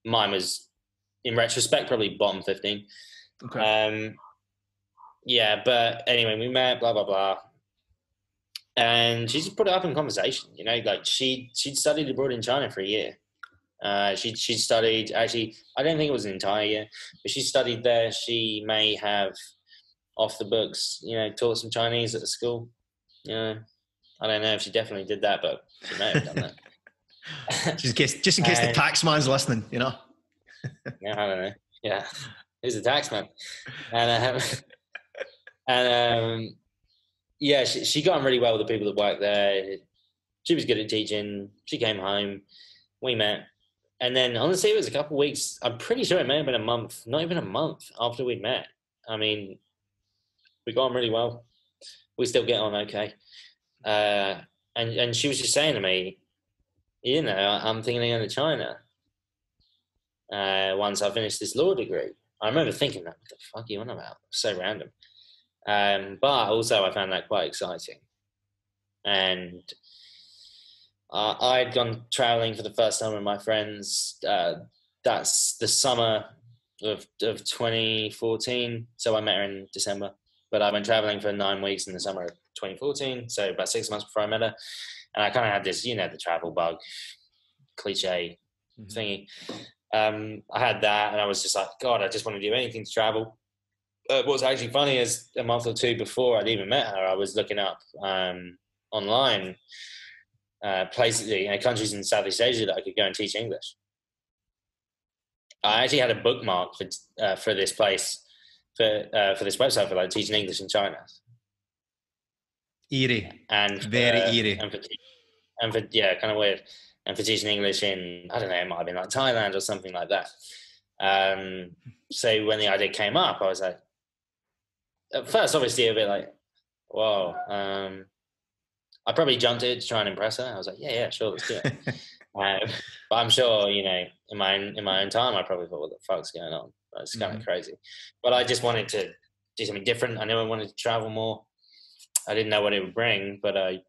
Mine was, in retrospect, probably bottom 15. Okay. Yeah, but anyway, we met, blah, blah, blah. And she just put it up in conversation, you know, like she'd studied abroad in China for a year. She studied, actually, I don't think it was an entire year, but she studied there. She may have, off the books, you know, taught some Chinese at the school. You know, I don't know if she definitely did that, but she may have done that. just in case the tax man's listening, you know. Yeah, I don't know. Yeah, who's the tax man? Yeah, she got on really well with the people that worked there. She was good at teaching. She came home. We met. And then, honestly, it was a couple of weeks. I'm pretty sure it may have been a month, not even a month after we'd met. I mean, we got on really well. We still get on okay. And she was just saying to me, you know, I'm thinking of going to China once I finish this law degree. I remember thinking, what the fuck are you on about? So random. But also I found that quite exciting. And I'd gone traveling for the first time with my friends. That's the summer of 2014. So I met her in December, but I went traveling for 9 weeks in the summer of 2014. So about 6 months before I met her. And I kind of had this, the travel bug cliche thingy. I had that, and I was just like, God, I just want to do anything to travel. What's actually funny is a month or two before I'd even met her, I was looking up online places, countries in Southeast Asia that I could go and teach English. I actually had a bookmark for this place, for this website for like teaching English in China. Eerie. And very eerie. And for kind of weird. And for teaching English in, I don't know, it might have been like Thailand or something like that. So when the idea came up, I was like, at first, obviously, a bit like, whoa. I probably jumped at it to try and impress her. I was like, yeah, sure, let's do it. But I'm sure, in my own time, I probably thought, what the fuck's going on? It's kind of crazy. But I just wanted to do something different. I knew I wanted to travel more. I didn't know what it would bring, but I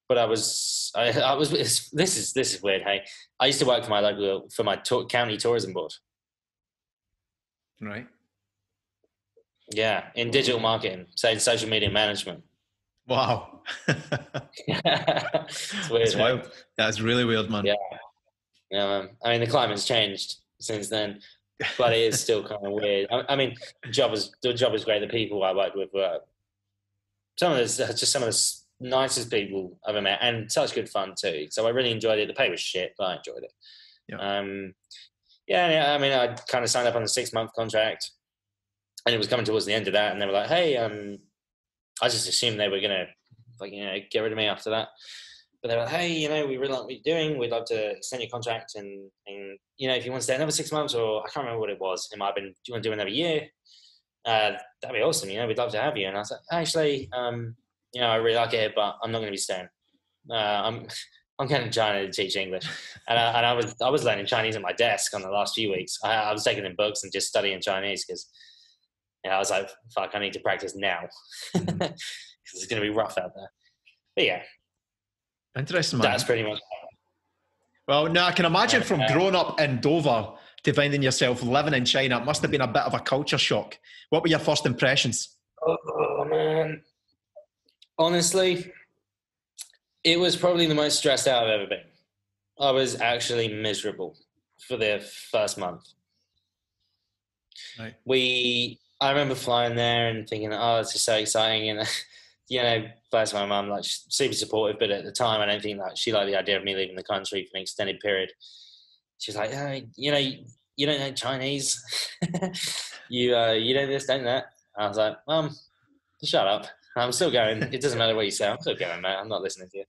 was. This is weird. Hey, I used to work for my county tourism board. Right. Yeah, in digital marketing, so in social media management. Wow. It's weird. It's wild. That's really weird, man. Yeah. I mean, the climate's changed since then, but it is still kind of weird. I mean, the job is great. The people I worked with were some of the nicest people I've ever met, and such good fun too. So I really enjoyed it. The pay was shit, but I enjoyed it. Yeah. I mean, I kind of signed up on a 6-month contract, and it was coming towards the end of that, and they were like, "Hey, I just assumed they were gonna, get rid of me after that." But they were like, "Hey, we really like what you're doing. We'd love to extend your contract, and if you want to stay another 6 months, or I can't remember what it was. It might have been, do you want to do another year? That'd be awesome. We'd love to have you." And I was like, "Actually, I really like it here, but I'm not going to be staying. I'm going to China to teach English." And I was learning Chinese at my desk on the last few weeks. I was taking in books and just studying Chinese because I was like, fuck, I need to practice now because it's going to be rough out there. But yeah. Interesting, man. That's pretty much. Well, now I can imagine from growing up in Dover to finding yourself living in China, it must have been a bit of a culture shock. What were your first impressions? Oh man. Honestly, it was probably the most stressed out I've ever been. I was actually miserable for the first month. Right. I remember flying there and thinking, oh, this is so exciting. And, first my mum, super supportive, but at the time, I don't think she liked the idea of me leaving the country for an extended period. She was like, you don't know Chinese. you don't this, don't that. I was like, Mum, shut up. I'm still going. It doesn't matter what you say. I'm still going, mate. I'm not listening to you.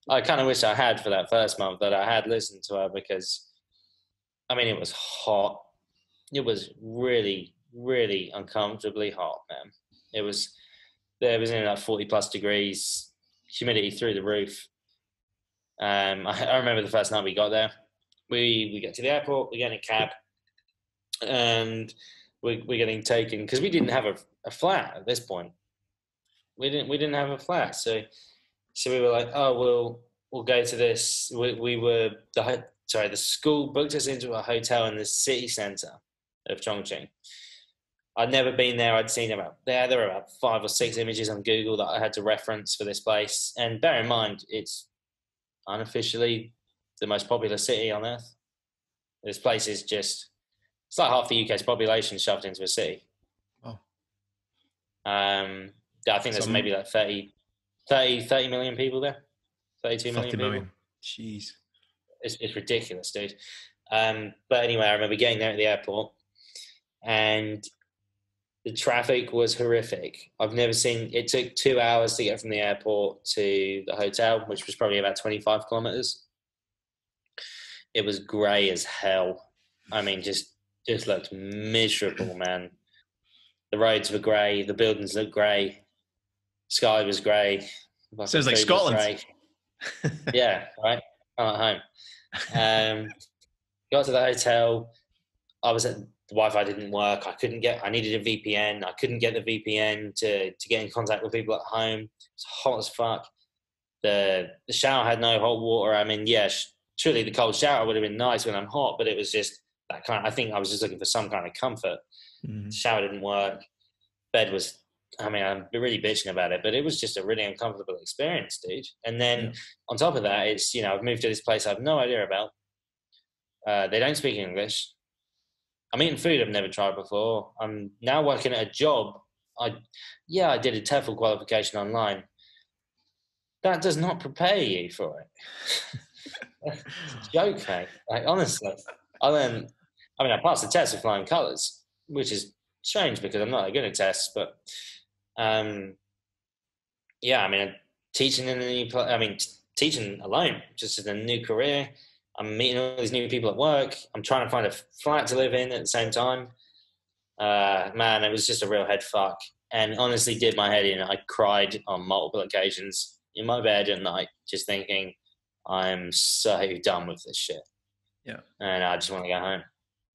I kind of wish I had for that first month that I had listened to her because, it was hot. It was really, really uncomfortably hot, man. There was in 40 plus degrees, humidity through the roof. I remember the first night we got there. We get to the airport, we get in a cab, and we're getting taken because we didn't have a flat at this point. We didn't have a flat, so we were like, oh, we'll go to this. The school booked us into a hotel in the city centre of Chongqing. I'd never been there. I'd seen there were about 5 or 6 images on Google that I had to reference for this place. And bear in mind, it's unofficially the most popular city on earth. This place is it's like half the UK's population shoved into a city. Oh. I think there's maybe like 30 million people there. 32 million people. 30 million. Jeez. It's ridiculous, dude. But anyway, I remember getting there at the airport and the traffic was horrific. I've never seen, it took 2 hours to get from the airport to the hotel, which was probably about 25 kilometers. It was grey as hell. Just looked miserable, man. The roads were grey. The buildings looked grey. Sky was grey. Sounds like Scotland. Yeah, right. I'm at home. Got to the hotel. I was at The Wi-Fi didn't work. I needed a VPN. I couldn't get the VPN to get in contact with people at home. It's hot as fuck. The shower had no hot water. I mean, yeah, surely the cold shower would have been nice when I'm hot, but it was just that kind I think I was just looking for some kind of comfort. The shower didn't work. Bed was, I mean, I'm really bitching about it, but it was just a really uncomfortable experience, dude. And then on top of that, it's, I've moved to this place I have no idea about. They don't speak English. I'm eating food I've never tried before. I'm now working at a job. I did a TEFL qualification online. That does not prepare you for it. It's a joke, mate. Like, honestly. I passed the test with flying colours, which is strange because I'm not that good at tests. But, teaching in a new place, teaching alone, just in a new career. I'm meeting all these new people at work. I'm trying to find a flat to live in at the same time. Man, it was just a real head fuck. And honestly did my head in. I cried on multiple occasions in my bed at night, just thinking, I'm so done with this shit. Yeah. And I just want to go home.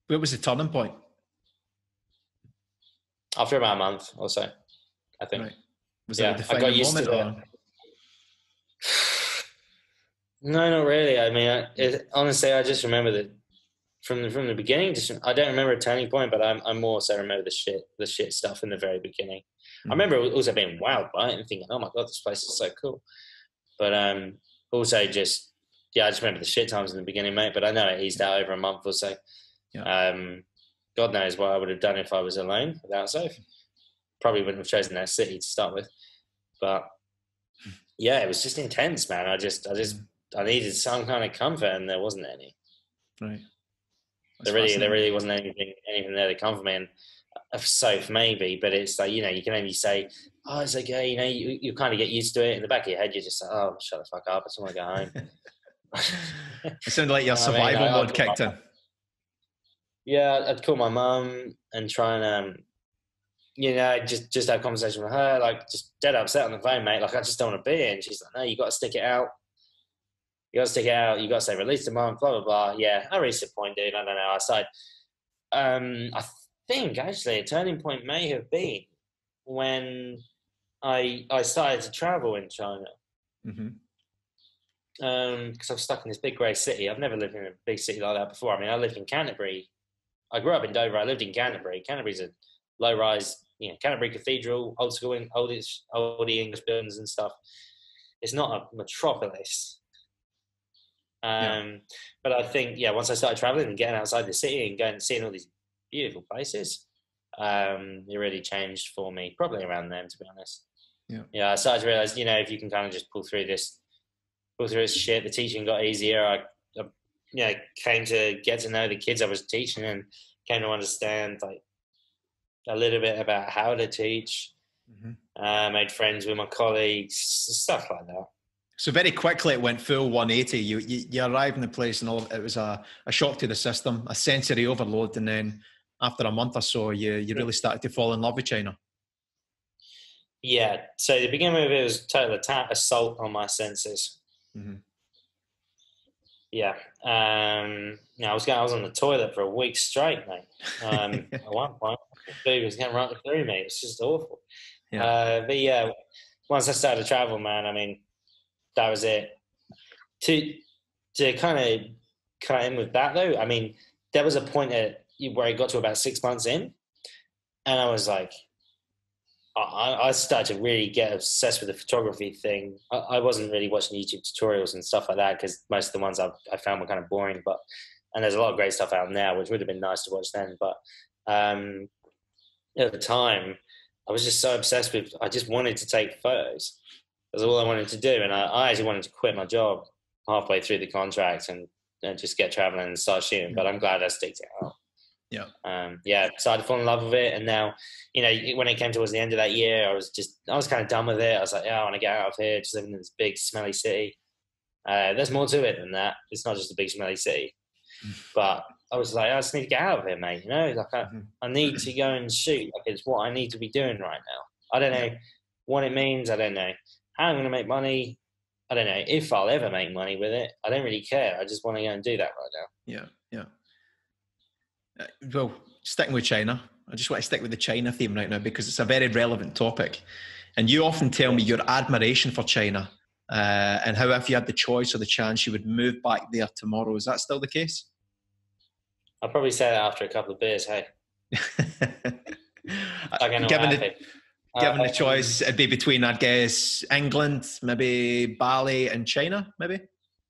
What was the turning point? After about a month or so, I think. Right. Was it a defining moment? No, not really. I mean, honestly, I just remember that from the beginning. I don't remember a turning point, but I more so remember the shit stuff in the very beginning. I remember also being wowed by it and thinking, "Oh my god, this place is so cool." But also I just remember the shit times in the beginning, mate. But I know it eased out over a month or so. Yeah. God knows what I would have done if I was alone without Soph. Probably wouldn't have chosen that city to start with. But yeah, it was just intense, man. I needed some kind of comfort, and there wasn't any. Right. There really wasn't anything there to comfort me. And Soph maybe, but it's like, you can only say, oh, it's okay. You kind of get used to it. In the back of your head, you're just like, oh, shut the fuck up. I just want to go home. It sounded like your survival mode kicked in. Yeah, I'd call my mum and try and, just have a conversation with her, like just dead upset on the phone, mate. Like, I just don't want to be here. And she's like, no, you got to stick it out. You got to say, release the mom, blah, blah, blah. Yeah, I reached a point, dude. I don't know. I started, I think actually a turning point may have been when I started to travel in China. Because I'm stuck in this big grey city. I've never lived in a big city like that before. I mean, I lived in Canterbury. I grew up in Dover. I lived in Canterbury. Canterbury's a low-rise, Canterbury Cathedral, old school, old English buildings and stuff. It's not a metropolis. But I think, once I started traveling and getting outside the city and going and seeing all these beautiful places, it really changed for me, probably around then, to be honest. I started to realize, if you can kind of just pull through this shit, the teaching got easier. I came to get to know the kids I was teaching and came to understand like a little bit about how to teach. Made friends with my colleagues, stuff like that. So very quickly it went full 180. You arrived in the place and it was a shock to the system, a sensory overload, and then after a month or so, you really started to fall in love with China. Yeah. So the beginning of it was total assault on my senses. Yeah. I was on the toilet for a week straight, mate. At one point, food was going right through me. It's just awful. But once I started to travel, man, I mean, that was it. To kind of cut in with that, though, I mean, there was a point where I got to about 6 months in, and I was like, I started to really get obsessed with the photography thing. I wasn't really watching YouTube tutorials and stuff like that because most of the ones I found were kind of boring. And there's a lot of great stuff out now, which would have been nice to watch then. But at the time, I was just so obsessed with. I just wanted to take photos. That's all I wanted to do, and I actually wanted to quit my job halfway through the contract and just get traveling and start shooting. But I'm glad I sticked it out. Started to fall in love with it, and now, when it came towards the end of that year, I was kind of done with it. I was like, I want to get out of here, just living in this big smelly city. There's more to it than that. It's not just a big smelly city. But I was like, I just need to get out of here, mate. I need to go and shoot. Like, it's what I need to be doing right now. I don't know what it means. I don't know how I'm going to make money. I don't know if I'll ever make money with it. I don't really care. I just want to go and do that right now. Well, sticking with China. I just want to stick with the China theme right now because it's a very relevant topic. And you often tell me your admiration for China and how if you had the choice or the chance, you would move back there tomorrow. Is that still the case? I'll probably say that after a couple of beers, hey. Given the choice, it'd be between, I'd guess, England, maybe Bali and China, maybe?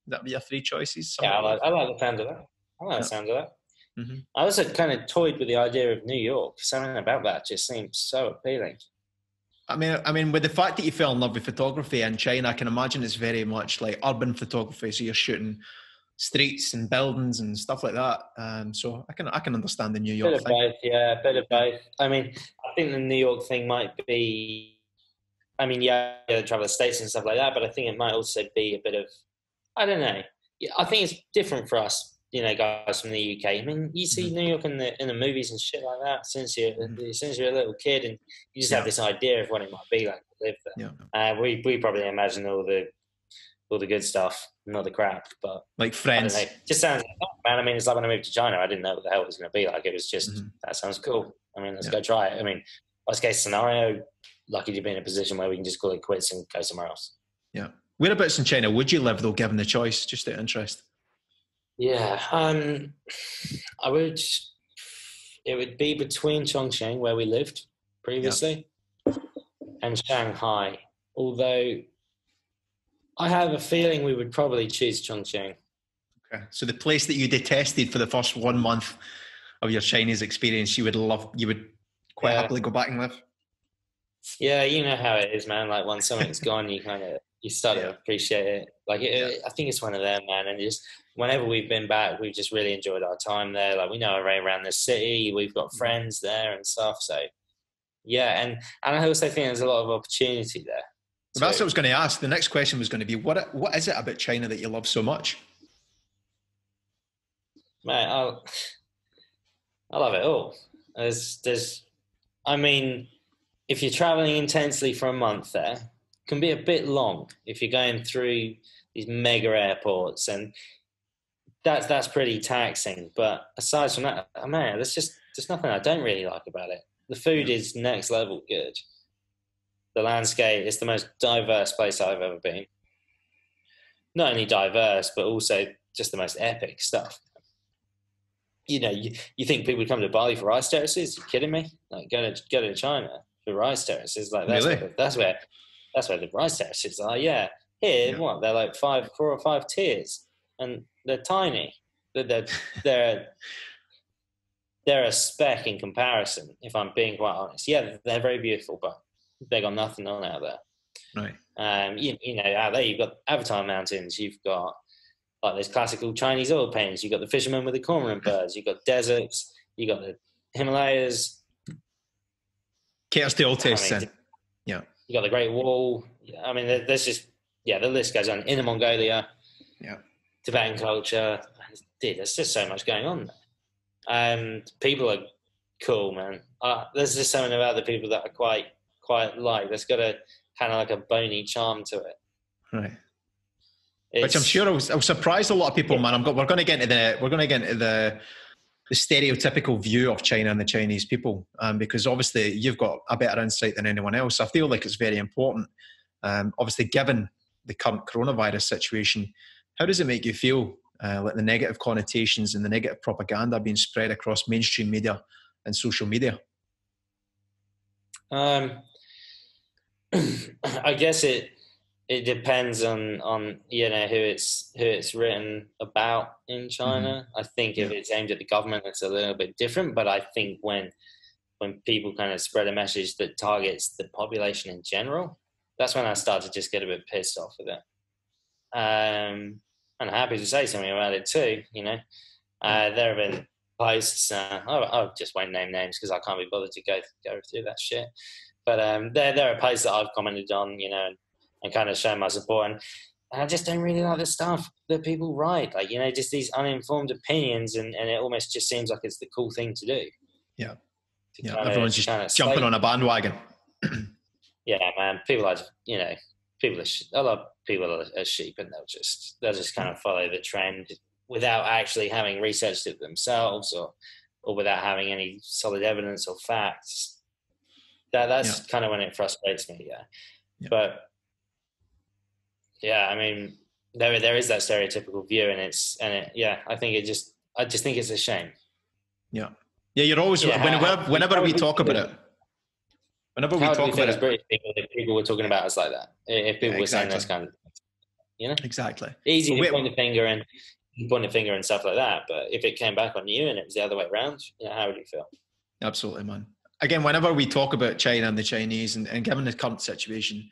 That'd be your three choices? Yeah, I like the sound of that. Mm-hmm. I also kind of toyed with the idea of New York. Something about that just seems so appealing. I mean, with the fact that you fell in love with photography in China, I can imagine it's very much like urban photography. So you're shooting streets and buildings and stuff like that. So I can understand the New York thing. Bit of both. I mean, I think the New York thing might be. I mean, travel the States and stuff like that, but I think it might also be a bit of. I don't know. I think it's different for us, guys from the UK. I mean, you see New York in the movies and shit like that since you're a little kid, and you just have this idea of what it might be like to live there. Yeah. We probably imagine all the good stuff, not the crap, but like Friends. I don't know. Just sounds like, man. I mean, it's like when I moved to China, I didn't know what the hell it was going to be like. It was just that sounds cool. I mean, let's go try it. I mean, worst case scenario, lucky to be in a position where we can just call it quits and go somewhere else. Yeah. Whereabouts in China would you live, though, given the choice? Just out of interest. Yeah, I would. It would be between Chongqing, where we lived previously, and Shanghai. Although I have a feeling we would probably choose Chongqing. Okay, so the place that you detested for the first 1 month of your Chinese experience, you would quite happily go back and live. Yeah, you know how it is, man. Like when something's gone, you start to appreciate it. Like I think it's one of them, man. And just whenever we've been back, we've just really enjoyed our time there. Like we know our way around the city. We've got friends there and stuff. So yeah, and I also think there's a lot of opportunity there. Well, that's what I was going to ask. The next question was going to be, what is it about China that you love so much? Mate, I love it all. I mean, if you're traveling intensely for a month there, it can be a bit long if you're going through these mega airports, and that's pretty taxing. But aside from that, man, there's nothing I don't really like about it. The food is next level good. The landscape is the most diverse place I've ever been. Not only diverse, but also just the most epic stuff. You think people would come to Bali for rice terraces? Are you kidding me? Like go to China for rice terraces? Like that's really? that's where the rice terraces are. Yeah, here they're like 4 or 5 tiers, and they're tiny. They're a speck in comparison. If I'm being quite honest, yeah, they're very beautiful, but they got nothing on out there. Right. Out there you've got Avatar Mountains, you've got like those classical Chinese oil paintings, you've got the fishermen with the cormorant birds, you've got deserts, you've got the Himalayas. Caters to all tastes, then. Yeah. You got the Great Wall. I mean, there's just the list goes on. Inner Mongolia. Yeah. Tibetan culture. Dude, there's just so much going on there. And people are cool, man. There's just something about the people that are quite like. There's got a kind of like a bony charm to it. Right. Which I'm sure will surprise a lot of people, man. We're going to get into the stereotypical view of China and the Chinese people, because obviously you've got a better insight than anyone else. I feel like it's very important. Obviously, given the current coronavirus situation, how does it make you feel, like the negative connotations and the negative propaganda being spread across mainstream media and social media? I guess it depends on who it's written about in China. I think if it's aimed at the government, it's a little bit different. But I think when people kind of spread a message that targets the population in general, that's when I start to just get a bit pissed off with it. And I'm happy to say something about it too. There have been posts. I just won't name names because I can't be bothered to go through that shit. But there are posts that I've commented on, and kind of show my support. And I just don't really like the stuff that people write. Like, just these uninformed opinions, and it almost just seems like it's the cool thing to do. Yeah. Everyone's just jumping on a bandwagon. Yeah, man. People are, a lot of people are sheep, and they'll just kind of follow the trend without actually having researched it themselves or or without having any solid evidence or facts, that's kind of when it frustrates me. Yeah. But yeah, I mean, there is that stereotypical view, and I just think it's a shame. Yeah, you're always whenever we talk about it. Whenever we talk about it, as British people, if people were talking about us like that, if people were saying this kind of, exactly, easy to point the finger and stuff like that, but if it came back on you and it was the other way around, how would you feel? Absolutely, man. Again, whenever we talk about China and the Chinese, and given the current situation,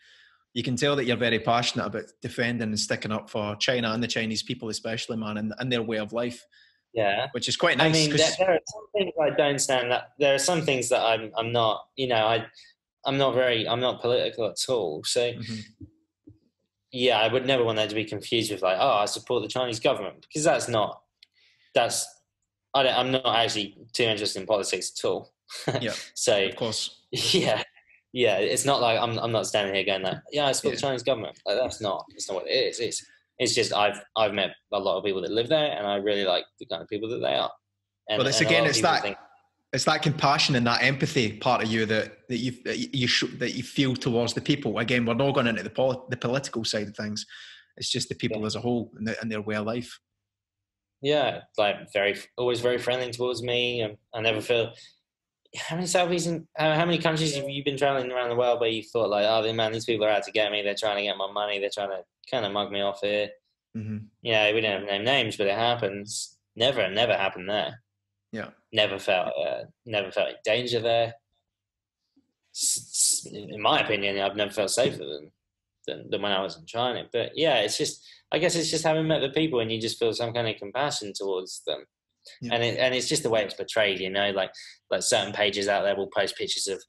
you can tell that you're very passionate about defending and sticking up for China and the Chinese people, especially, man, and their way of life. Yeah, which is quite nice. I mean, there are some things I don't stand. There are some things that I'm not. I'm not political at all. So, I would never want that to be confused with I support the Chinese government, because I'm not actually too interested in politics at all. Yeah. So of course. Yeah. It's not like I'm not standing here going I support the Chinese government. That's not what it is. It's just I've met a lot of people that live there, and I really like the kind of people that they are. And, it's that compassion and that empathy part of you that you feel towards the people. Again, we're not going into the political side of things. It's just the people as a whole and their way of life. Yeah, always very friendly towards me. I never feel. How many countries have you been traveling around the world where you thought man, these people are out to get me. They're trying to get my money. They're trying to kind of mug me off here. Yeah, we don't have names, but it happens. Never happened there. Yeah. Never felt danger there. In my opinion, I've never felt safer than when I was in China. But yeah, I guess it's just having met the people, and you just feel some kind of compassion towards them. Yeah. And it's just the way it's portrayed, like certain pages out there will post pictures of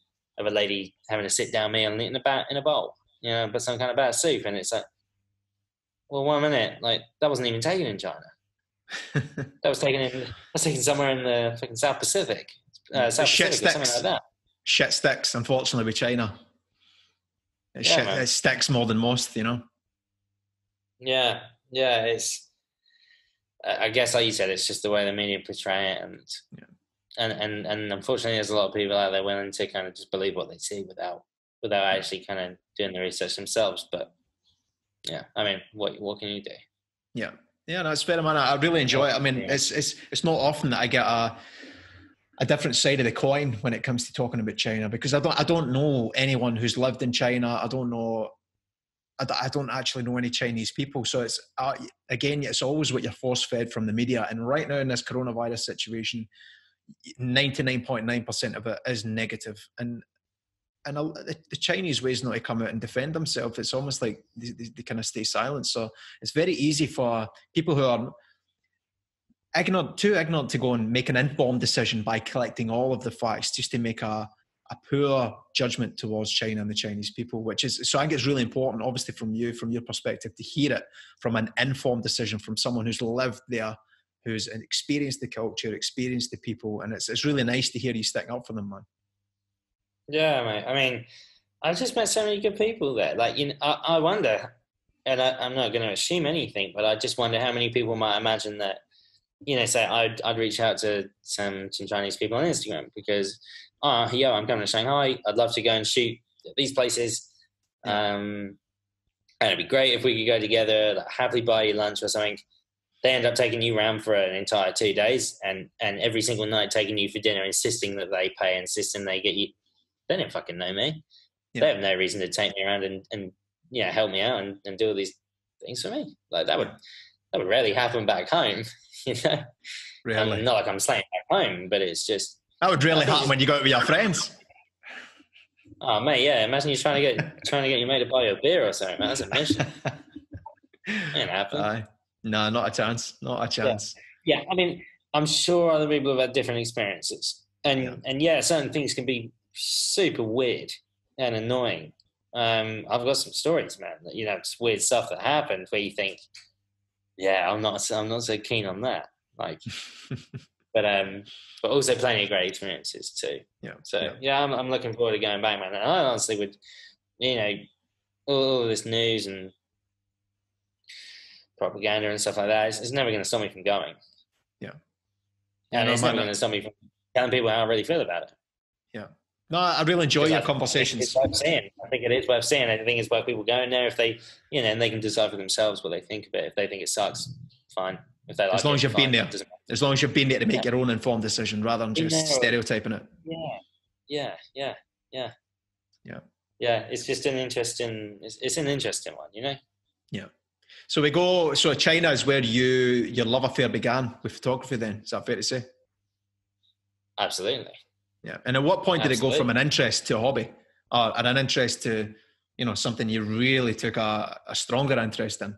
a lady having a sit down meal and eating in a bowl, but some kind of bad soup, and it's like, well, 1 minute, that wasn't even taken in China. That was taken somewhere in the fucking South Pacific, or something like that. Shit sticks, unfortunately, with China. It sticks more than most, Yeah, it's. I guess, like you said, it's just the way the media portray it, and unfortunately, there's a lot of people out there willing to kind of just believe what they see without actually kind of doing the research themselves. But yeah, I mean, what can you do? Yeah, no, it's fair, man. I really enjoy it. I mean, it's not often that I get a different side of the coin when it comes to talking about China, because I don't know anyone who's lived in China. I don't actually know any Chinese people. So it's, again, it's always what you're force fed from the media. And right now in this coronavirus situation, 99.9% of it is negative. And the Chinese ways not to come out and defend themselves, it's almost like they kind of stay silent. So it's very easy for people who are too ignorant to go and make an informed decision by collecting all of the facts, just to make a poor judgment towards China and the Chinese people, so I think it's really important, obviously from your perspective, to hear it from an informed decision from someone who's lived there, who's experienced the culture, experienced the people, and it's really nice to hear you sticking up for them, man. Yeah, mate. I mean, I've just met so many good people there. I wonder, and I'm not going to assume anything, but I just wonder how many people might imagine that, say I'd reach out to some Chinese people on Instagram because, I'm coming to Shanghai. I'd love to go and shoot at these places. And it'd be great if we could go together, happily buy you lunch or something. They end up taking you around for an entire 2 days and every single night taking you for dinner, insisting that they pay, insisting they get you. They don't fucking know me. Yeah. They have no reason to take me around and help me out and do all these things for me. That would rarely happen back home, Really? Not like I'm staying back home, but it's just. That would really happen when you go out with your friends. Oh, mate, yeah. Imagine you're trying to get your mate to buy you a beer or something, man. That's a mission. Ain't happening. No, not a chance. Not a chance. Yeah, I mean, I'm sure other people have had different experiences. And certain things can be super weird and annoying. I've got some stories, man, just weird stuff that happened where you think, I'm not so keen on that. But also plenty of great experiences too. Yeah. So I'm looking forward to going back, man. And I honestly would, all this news and propaganda and stuff like that, it's never going to stop me from going. Yeah. And it's never going to stop me from telling people how I really feel about it. Yeah. No, I really enjoy your conversations. It's worth seeing. I think it is worth seeing. I think it's worth people going there if they, and they can decide for themselves what they think of it. If they think it sucks, fine. If they like as long as you've been there, as long as you've been there to make your own informed decision rather than just stereotyping it. Yeah. It's just an interesting. It's an interesting one, Yeah. So China is where your love affair began with photography. Then is that fair to say? Absolutely. Yeah. And at what point did it go from an interest to a hobby, and an interest to something you really took a stronger interest in?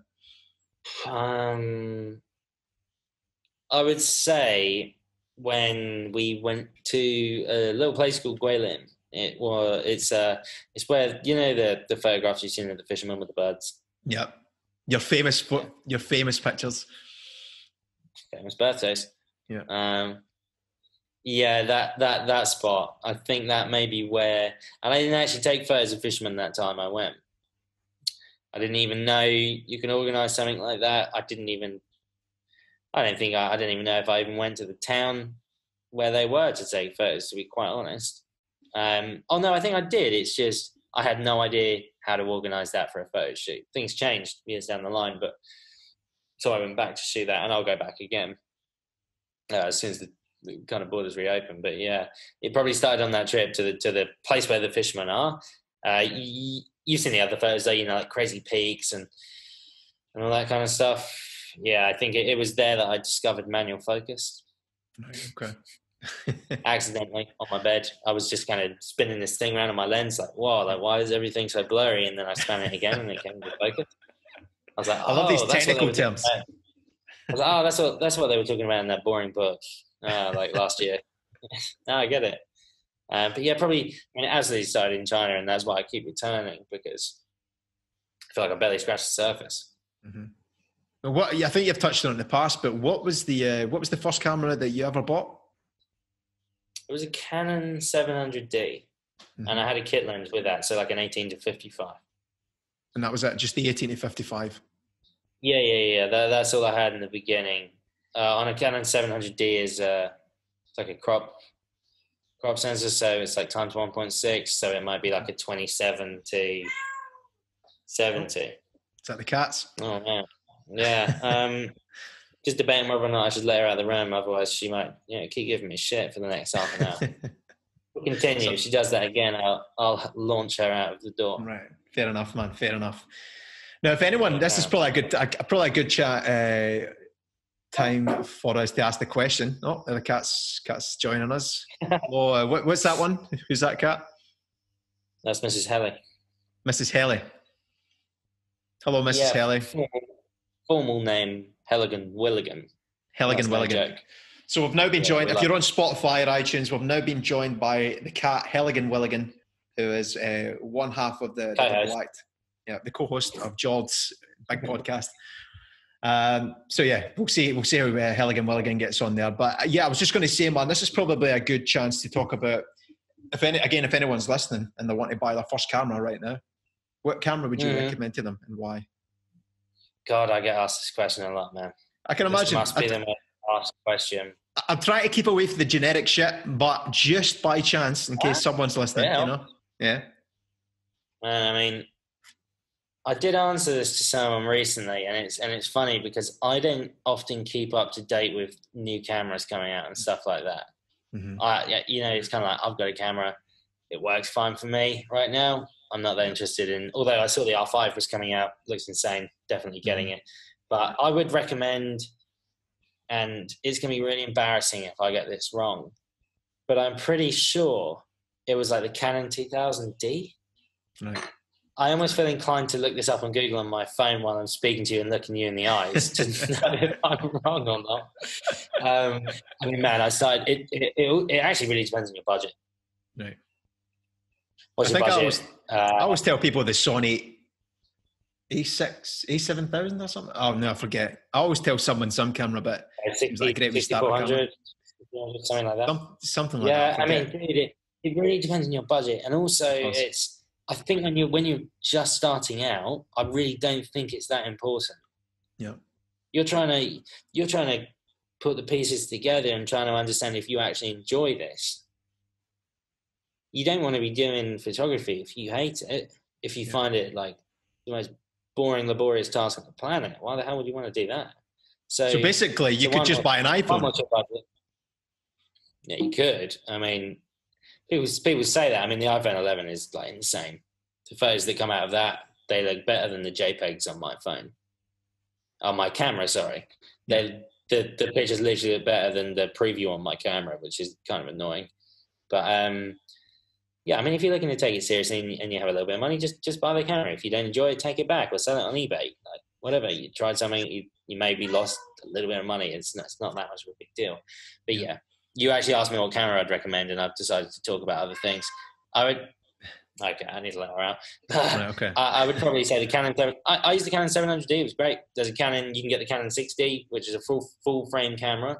I would say when we went to a little place called Guilin. It's where the photographs you've seen of the fishermen with the birds. Yeah, your famous pictures, famous birthdays. Yeah. That spot. I think that may be where, and I didn't actually take photos of fishermen that time I went. I didn't even know you can organise something like that. I didn't even know if I even went to the town where they were to take photos, to be quite honest. No, I think I did. It's just I had no idea how to organise that for a photo shoot. Things changed years down the line, but so I went back to shoot that, and I'll go back again as soon as the kind of borders reopen. But yeah, it probably started on that trip to the place where the fishermen are. You've seen the other photos though, like crazy peaks and all that kind of stuff. Yeah, I think it was there that I discovered manual focus. Okay. Accidentally on my bed. I was just kind of spinning this thing around on my lens, like, whoa, like why is everything so blurry? And then I span it again and it came into focus. I was like, I love these technical terms. I was like, that's what they were talking about in that boring book, like last year. Now I get it. But yeah, probably it absolutely started in China, and that's why I keep returning, because I feel like I barely scratched the surface. Mm-hmm. I think you've touched on it in the past, but what was the first camera that you ever bought? It was a Canon 700D, mm-hmm. and I had a kit lens with that, so like an 18-55. And that was it, just the 18-55? Yeah. That's all I had in the beginning. On a Canon 700D is it's like a crop sensor, so it's like times 1.6, so it might be like a 27-70. Is that the cats? Oh man, yeah. Just debating whether or not I should let her out of the room, otherwise she might keep giving me shit for the next half an hour. We'll continue. If she does that again, I'll launch her out of the door. Right. Fair enough, man. Fair enough. Now, if anyone, this is probably a good chat time for us to ask the question. Oh, the cat's joining us. Oh, what's that one? Who's that cat? That's Mrs. Helly. Mrs. Helly. Hello, Mrs. Helly. Formal name, Helligan Willigan. Helligan Willigan. So we've now been joined, if you're on Spotify or iTunes, we've now been joined by the cat Helligan Willigan, who is one half of the co-host of Jord's big podcast. So yeah, we'll see how Helligan Willigan gets on there. But yeah, I was just going to say, man, this is probably a good chance to talk about, if anyone's listening and they want to buy their first camera right now, what camera would you recommend to them and why? God, I get asked this question a lot, man. I can imagine. This must be the most asked question. I'm trying to keep away from the generic shit, but just by chance, in case someone's listening, Yeah. Man, I mean, I did answer this to someone recently, and it's funny because I don't often keep up to date with new cameras coming out and stuff like that. Mm-hmm. It's kind of like, I've got a camera, it works fine for me right now. I'm not that interested in, although I saw the R5 was coming out, looks insane, definitely getting it. But I would recommend, and it's going to be really embarrassing if I get this wrong, but I'm pretty sure it was like the Canon 2000D. Right. I almost feel inclined to look this up on Google on my phone while I'm speaking to you and looking you in the eyes to know if I'm wrong or not. I mean, man, it actually really depends on your budget. Right. What's your budget? I always tell people the Sony A7000 or something. Oh no, I forget. I always tell someone some camera, but it seems like a great restart camera. Something like that. Something like that. Yeah, I mean, dude, it really depends on your budget, and also I think when you're just starting out, I really don't think it's that important. Yeah. You're trying to put the pieces together and trying to understand if you actually enjoy this. You don't want to be doing photography if you hate it, if you find it like the most boring, laborious task on the planet. Why the hell would you want to do that? So basically, you could just buy an iPhone. Yeah, you could. I mean, people say that. I mean, the iPhone 11 is like insane. The photos that come out of that, they look better than the JPEGs on my phone. On my camera, sorry. The pictures literally look better than the preview on my camera, which is kind of annoying. But yeah, I mean, if you're looking to take it seriously and you have a little bit of money, just buy the camera. If you don't enjoy it, take it back or sell it on eBay. Like whatever. You tried something, you maybe lost a little bit of money. It's not that much of a big deal. But yeah, you actually asked me what camera I'd recommend, and I've decided to talk about other things. Okay, I need to let her out. Okay. I would probably say the Canon. I use the Canon 700D. It was great. There's a Canon. You can get the Canon 6D, which is a full frame camera,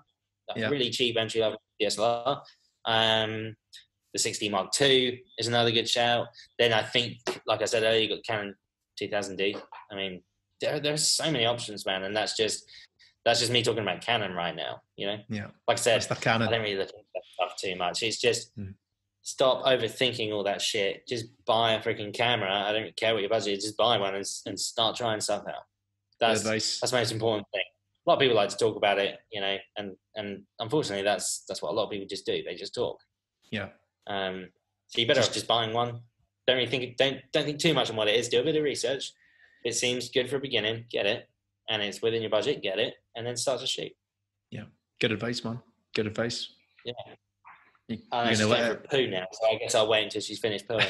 really cheap entry level DSLR. The 6D Mark II is another good shout. Then I think, like I said earlier, you got the Canon 2000D. I mean, there's so many options, man, and that's just me talking about Canon right now. You know, like I said, I don't really look at that stuff too much. It's just. Stop overthinking all that shit. Just buy a freaking camera. I don't care what your budget is. Just buy one and start trying stuff out. That's the most important thing. A lot of people like to talk about it, you know, and unfortunately that's what a lot of people just do. They just talk. Yeah. So you better off just buying one. Don't think too much on what it is. Do a bit of research. If it seems good for a beginning, get it. And it's within your budget, get it. And then start to shoot. Yeah. Good advice, man. Good advice. Yeah. She's going for a poo now, so I guess I'll wait until she's finished pooing.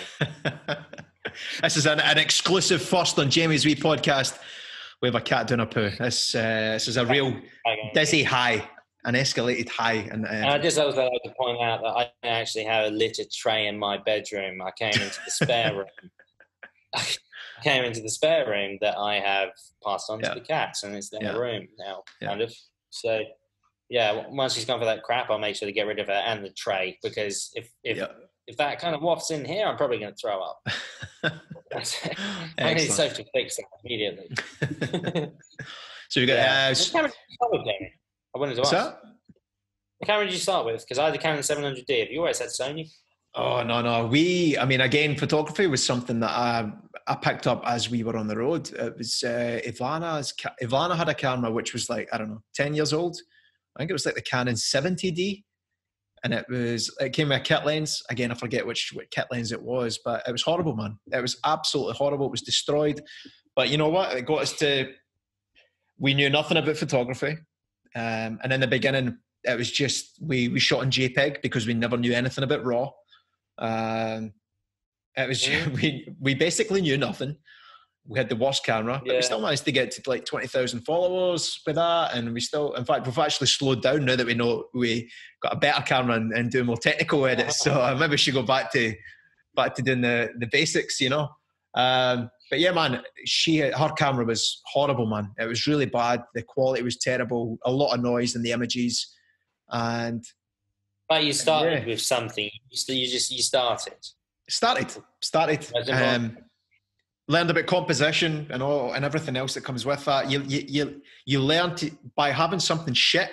This is an exclusive first on Jamie's wee podcast. We have a cat doing a poo. This is a real dizzy high, an escalated high. And I just also like to point out that I actually have a litter tray in my bedroom. I came into the spare room. I came into the spare room that I have passed on to the cats, and it's their room now, kind of. So. Yeah, once she's gone for that crap, I'll make sure to get rid of her and the tray, because if that kind of wafts in here, I'm probably going to throw up. I need Sophia to fix that immediately. So you got. What camera did you start with, Jamie? I wanted to ask. What camera did you start with? Because I had the Canon 700D. Have you always had Sony? Oh no. I mean, again, photography was something that I picked up as we were on the road. It was Ivana had a camera which was like, I don't know, 10 years old. I think it was like the Canon 70D, and it came with a kit lens. Again, I forget what kit lens it was, but it was horrible, man. It was absolutely horrible. It was destroyed. But you know what? It got us to, we knew nothing about photography. And in the beginning, it was just, we shot in JPEG because we never knew anything about RAW. It was, we basically knew nothing. We had the worst camera, but we still managed to get to like 20,000 followers with that. And we still, in fact, we've actually slowed down now that we know we got a better camera and do more technical edits. So maybe we should go back to doing the basics, you know. But yeah, man, her camera was horrible, man. It was really bad. The quality was terrible. A lot of noise in the images. But you started with something. You started. Started. Learned about composition and everything else that comes with that. You learn by having something shit.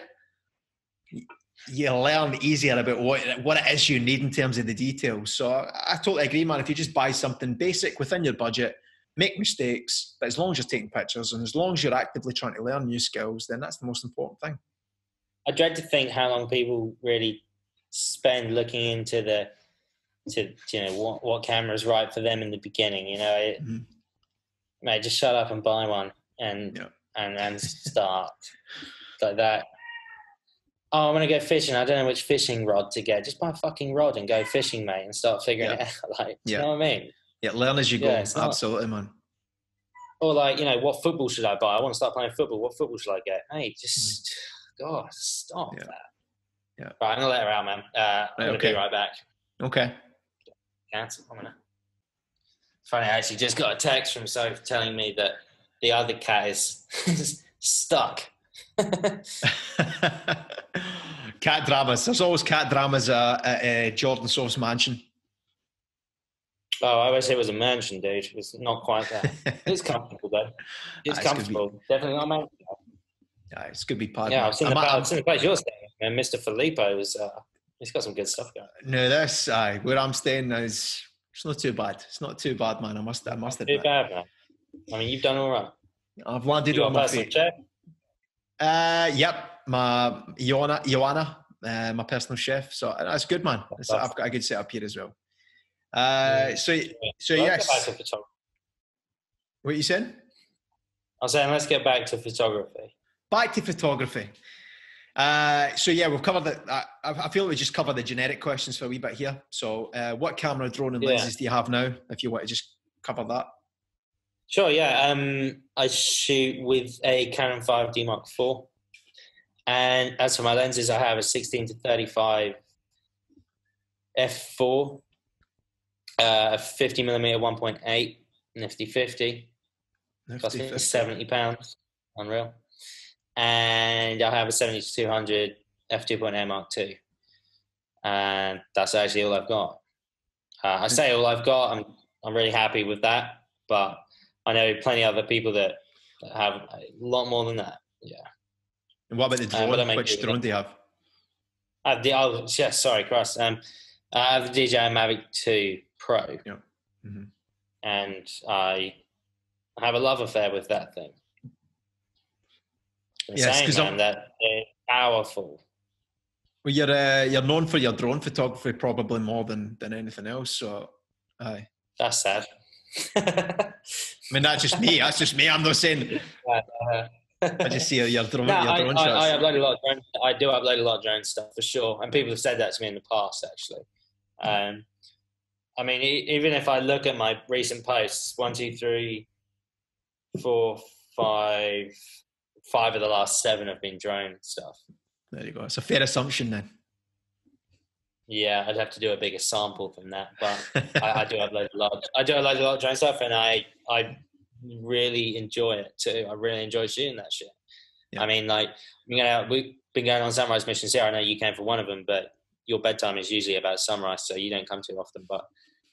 You learn easier about what it is you need in terms of the details. So I totally agree, man. If you just buy something basic within your budget, make mistakes, but as long as you're taking pictures and as long as you're actively trying to learn new skills, then that's the most important thing. I dread to think how long people really spend looking into what camera is right for them in the beginning. You know, mate, just shut up and buy one and start like that. Oh, I'm gonna go fishing. I don't know which fishing rod to get. Just buy a fucking rod and go fishing, mate, and start figuring it out. Like, you know what I mean? Yeah, learn as you go. Absolutely, man. Or like, you know, what football should I buy? I want to start playing football. What football should I get? Hey, just God, stop that. Yeah. Right, I'm gonna let her out, man. I'm gonna be right back. Okay. Cancel. I'm gonna. Funny, I actually just got a text from Sophie telling me that the other cat is stuck. Cat dramas. There's always cat dramas at Jordan Soph's mansion. Oh, I wish it was a mansion, dude. It's not quite that. It's comfortable, though. It's comfortable. Definitely not a mansion. Yeah, it's good to be pad, Yeah, man. I've seen the place you're staying, and Mr. Filippo is he's got some good stuff going. No, this where I'm staying is it's not too bad. It's not too bad, man. I must Not admit. too bad, man. I mean, you've done all right. I've landed You got on a my personal feet. chef? Yep, my Joanna, my personal chef. So that's good, man. I've got a good setup here as well. So Let's get back yes. to photography. What you saying? I was saying, let's get back to photography. Back to photography. So yeah, we've covered it. I feel we just covered the generic questions for a wee bit here. So what camera, drone and lenses do you have now, if you want to just cover that? Sure, yeah. I shoot with a Canon 5D Mark IV. And as for my lenses, I have a 16 to 35 f4, 50mm 1.8 nifty 50. Cost me £70. Unreal. And I have a 70 to 200 f2.8 Mark II. And that's actually all I've got. I say all I've got. I'm really happy with that. But I know plenty of other people that have a lot more than that. Yeah. And what about the drone? Which drone do you have? I have sorry, Chris. I have the DJI Mavic 2 Pro. Yeah. Mm-hmm. And I have a love affair with that thing. Yes, because that it's powerful. Well, you're known for your drone photography probably more than anything else. So, aye. That's sad. I mean, that's just me. I'm not saying. I just see your drone. No, your drone shots. I upload a lot of drone. I do upload a lot of drone stuff for sure, and people have said that to me in the past. Actually, I mean, even if I look at my recent posts, 1, 2, 3, 4, 5 of the last 7 have been drone stuff. There you go. It's a fair assumption then. Yeah, I'd have to do a bigger sample than that, but I do upload a lot. I do upload a lot of drone stuff, and I really enjoy it too. I really enjoy shooting that shit. Yeah. I mean, like, we've been going on sunrise missions here. I know you came for one of them, but your bedtime is usually about sunrise, so you don't come too often. But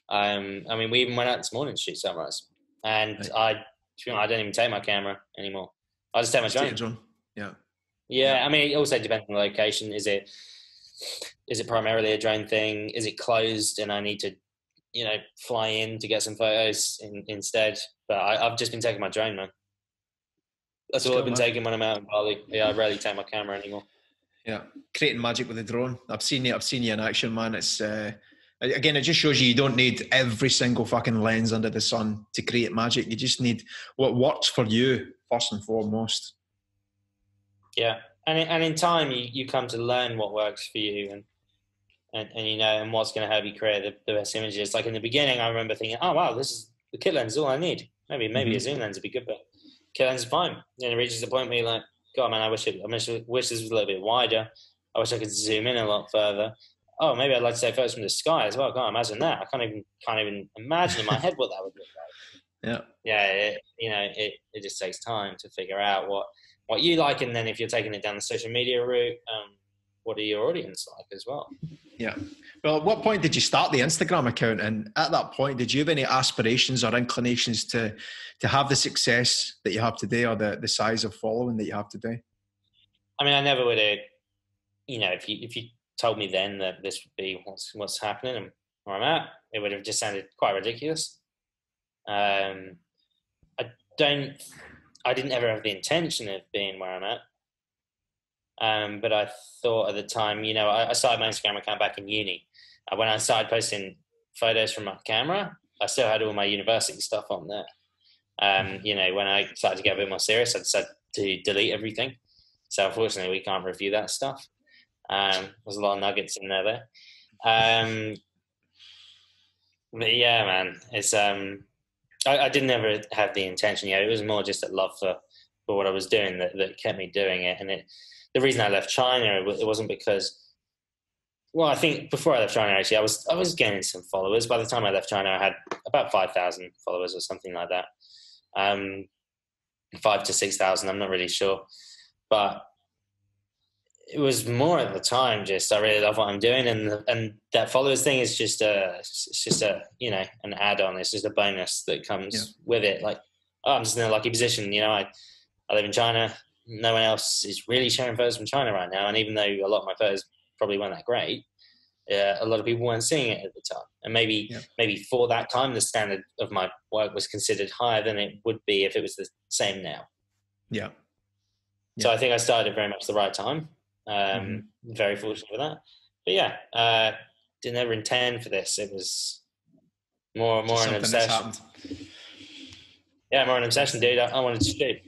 I mean, we even went out this morning to shoot sunrise, and right. I don't even take my camera anymore. I just take my drone. Yeah. I mean, it also depends on the location. Is it primarily a drone thing? Is it closed and I need to, fly in to get some photos instead? But I've just been taking my drone, man. That's all I've been taking when I'm out in Bali. Yeah, I rarely take my camera anymore. Yeah, creating magic with the drone. I've seen you in action, man. It's again, it just shows you don't need every single fucking lens under the sun to create magic. You just need what works for you first and foremost. Yeah, and in time you come to learn what works for you and what's going to help you create the best images. Like in the beginning, I remember thinking, oh wow, this is the kit lens is all I need. Maybe a zoom lens would be good, but kit lens is fine. And it reaches the point where you're like, God, man, I wish this was a little bit wider. I wish I could zoom in a lot further. Oh, maybe I'd like to take photos from the sky as well. God, imagine that. I can't even imagine in my head what that would look like. Yeah. It just takes time to figure out what you like, and then if you're taking it down the social media route, what are your audience like as well? Yeah. Well, at what point did you start the Instagram account? And at that point, did you have any aspirations or inclinations to have the success that you have today, or the size of following that you have today? I mean, I never would have, if you told me then that this would be what's happening and where I'm at, it would have just sounded quite ridiculous. I didn't ever have the intention of being where I'm at. But I thought at the time, I started my Instagram account back in uni. When I started posting photos from my camera, I still had all my university stuff on there. When I started to get a bit more serious, I decided to delete everything. So unfortunately, we can't review that stuff. There's a lot of nuggets in there. But yeah, man, it's I didn't ever have the intention. It was more just a love for what I was doing that kept me doing it. And the reason I left China, it wasn't because, well, I think before I left China, actually, I was gaining some followers. By the time I left China, I had about 5,000 followers or something like that. 5 to 6,000, I'm not really sure. But it was more at the time just I really love what I'm doing, and that followers thing is just an add-on. It's just a bonus that comes with it. Like, I'm just in a lucky position. I live in China. no one else is really sharing photos from China right now. And even though a lot of my photos probably weren't that great, a lot of people weren't seeing it at the time. And maybe for that time, the standard of my work was considered higher than it would be if it was the same now. Yeah. So I think I started very much the right time. Very fortunate for that. But yeah, didn't ever intend for this. It was more an obsession. Yeah, more an obsession, dude. I wanted to shoot.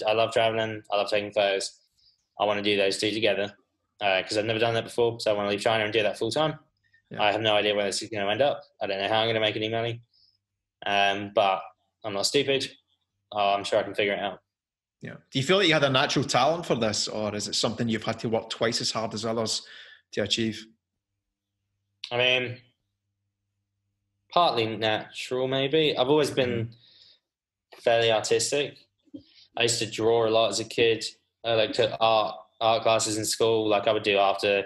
I love traveling. I love taking photos. I want to do those two together because I've never done that before. So I want to leave China and do that full time. Yeah. I have no idea where this is going to end up. I don't know how I'm going to make any money. But I'm not stupid. I'm sure I can figure it out. Yeah. Do you feel like you had a natural talent for this, or is it something you've had to work twice as hard as others to achieve? I mean, partly natural, maybe. I've always been fairly artistic. I used to draw a lot as a kid. I took art classes in school. Like I would do after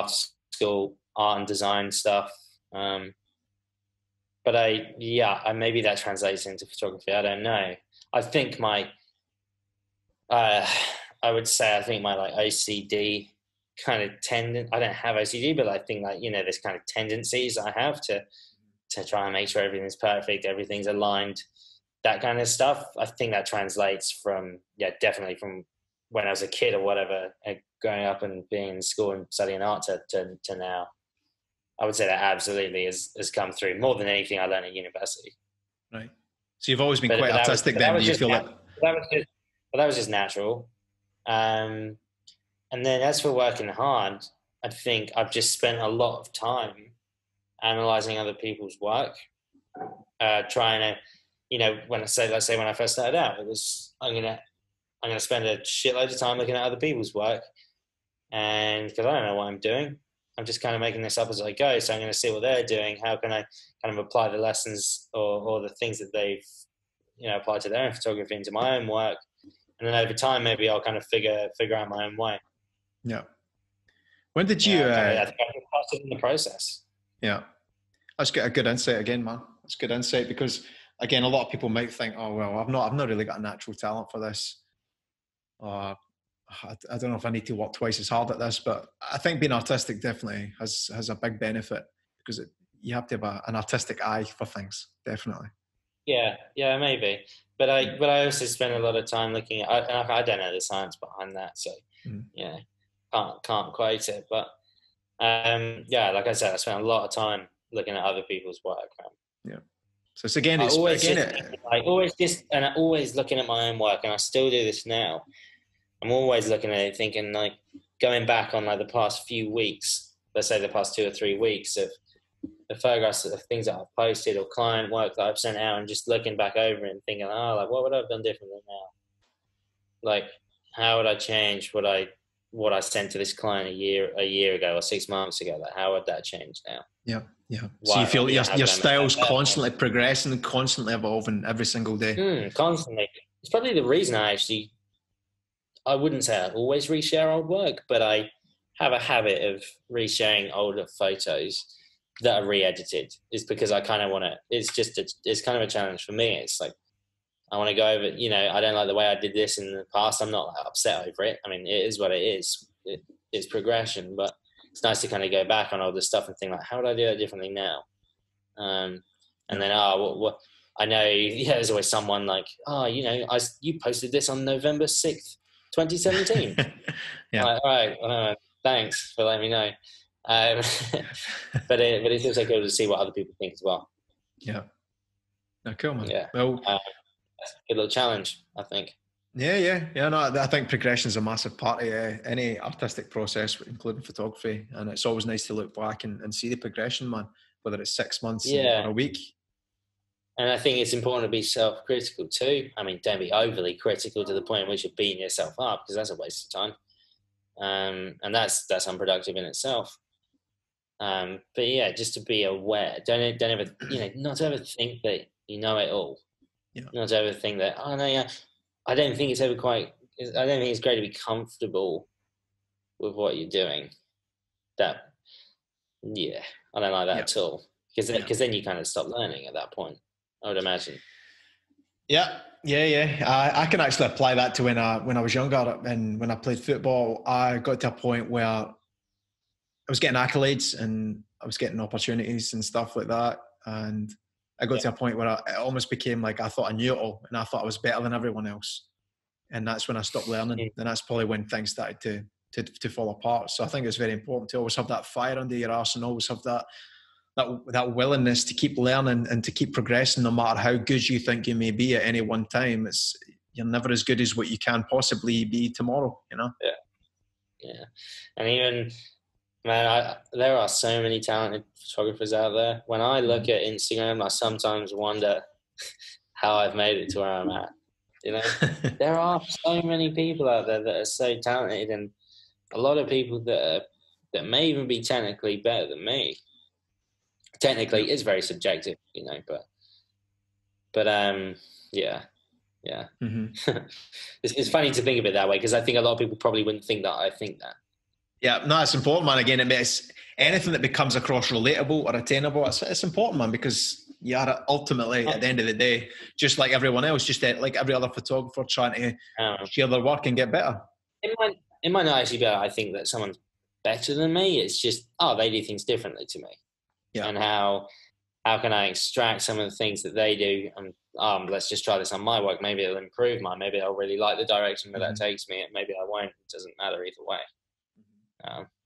school art and design stuff. But maybe that translates into photography. I don't know. I think I think my like OCD kind of I don't have OCD, but I think there's kind of tendencies I have to try and make sure everything's perfect, everything's aligned, that kind of stuff. I think that translates from definitely from when I was a kid or whatever, growing up and being in school and studying art to now. I would say that absolutely has come through more than anything I learned at university. Right. So you've always been quite artistic then. Do you feel like that was just natural. And then as for working hard, I think I've just spent a lot of time analyzing other people's work, trying to, let's say when I first started out, it was I'm gonna spend a shitload of time looking at other people's work, and because I don't know what I'm doing, I'm just kind of making this up as I go. So I'm going to see what they're doing. How can I kind of apply the lessons or the things that they've applied to their own photography into my own work, and then over time maybe I'll kind of figure out my own way. Yeah. When did you? I think I trusted in the process. Yeah, that's a good insight again, man. That's good insight because again, a lot of people might think, oh well, I've not really got a natural talent for this. I don't know if I need to work twice as hard at this, but I think being artistic definitely has a big benefit because you have to have an artistic eye for things, definitely. Yeah, maybe. But I also spend a lot of time looking at. I don't know the science behind that, so can't quote it. But like I said, I spent a lot of time looking at other people's work. Yeah. So it's again, always looking at my own work, and I still do this now. I'm always looking at it, thinking like going back on like the past few weeks, let's say the past 2 or 3 weeks of the photographs of things that I've posted or client work that I've sent out, and just looking back over it and thinking, like what would I have done differently now? Like how would I change what I sent to this client a year ago or 6 months ago? Like how would that change now? Yeah. So you feel your style's constantly progressing, constantly evolving every single day. Constantly. It's probably the reason I wouldn't say I always reshare old work, but I have a habit of resharing older photos that are re-edited. Is because I kind of want to. It's kind of a challenge for me. It's like I want to go over. I don't like the way I did this in the past. I'm not like upset over it. I mean, it is what it is. It's progression, but it's nice to kind of go back on all this stuff and think like, how would I do that differently now? And then what I know. Yeah, there's always someone like, you posted this on November 6th. 2017. Yeah. All right. Thanks for letting me know. But it feels like good to see what other people think as well. Yeah. No, cool, man. Yeah. Well, that's a good little challenge, I think. Yeah. No, I think progression is a massive part of any artistic process, including photography. And it's always nice to look back and see the progression, man, whether it's 6 months or a week. And I think it's important to be self-critical too. I mean, don't be overly critical to the point in which you're beating yourself up, because that's a waste of time. And that's unproductive in itself. But yeah, just to be aware. Don't ever, not to ever think that you know it all. Yeah. Not to ever think that, I don't think it's great to be comfortable with what you're doing. I don't like that at all. Because then you kind of stop learning at that point, I would imagine. Yeah. I can actually apply that to when I was younger and when I played football. I got to a point where I was getting accolades and I was getting opportunities and stuff like that. And I got to a point where it almost became like I thought I knew it all and I thought I was better than everyone else. And that's when I stopped learning. And that's probably when things started to fall apart. So I think it's very important to always have that fire under your arse and always have that willingness to keep learning and to keep progressing, no matter how good you think you may be at any one time. You're never as good as what you can possibly be tomorrow, you know? Yeah. And even, man, there are so many talented photographers out there. When I look at Instagram, I sometimes wonder how I've made it to where I'm at. You know, there are so many people out there that are so talented, and a lot of people that may even be technically better than me. Technically, it's very subjective, you know, but yeah. Mm-hmm. It's funny to think of it that way because I think a lot of people probably wouldn't think that I think that. Yeah, no, it's important, man. Again, it's anything that becomes across relatable or attainable. It's important, man, because you are ultimately at the end of the day, just like everyone else, just like every other photographer trying to share their work and get better. It might not actually be. I think that someone's better than me. It's just they do things differently to me. Yeah. And how can I extract some of the things that they do and let's just try this on my work. Maybe it'll improve mine. Maybe I'll really like the direction that takes me. Maybe I won't. It doesn't matter either way.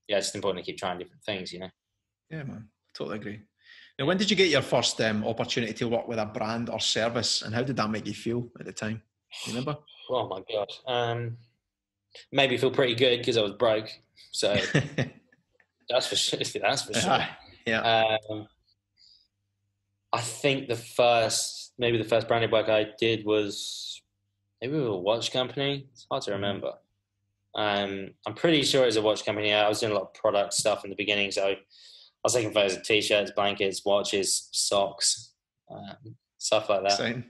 It's important to keep trying different things, you know. Yeah, man, totally agree. Now, when did you get your first opportunity to work with a brand or service, and how did that make you feel at the time? Do you remember? Oh my god, made me feel pretty good because I was broke. So that's for sure. That's for sure. Yeah. I think the first branded work I did was maybe with a watch company. It's hard to remember. I'm pretty sure it was a watch company. I was doing a lot of product stuff in the beginning, so I was taking photos of t-shirts, blankets, watches, socks, stuff like that.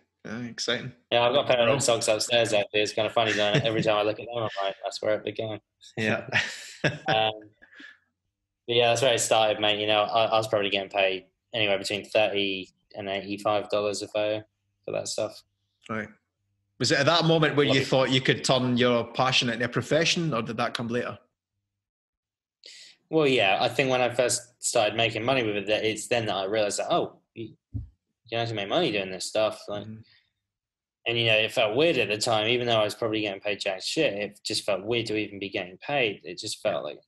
Exciting. Yeah, I've got a pair of socks upstairs. Actually, it's kind of funny. Every time I look at them, I'm like, that's where it began. Yeah. Yeah, that's where it started, mate. You know, I was probably getting paid anywhere between $30 and $85 a photo for that stuff. Right. Was it at that moment where you thought you could turn your passion into a profession, or did that come later? Well, yeah, I think when I first started making money with it, it's then that I realized that, you can actually make money doing this stuff. Like, and, you know, it felt weird at the time, even though I was probably getting paid jack shit. It just felt weird to even be getting paid. It just felt like,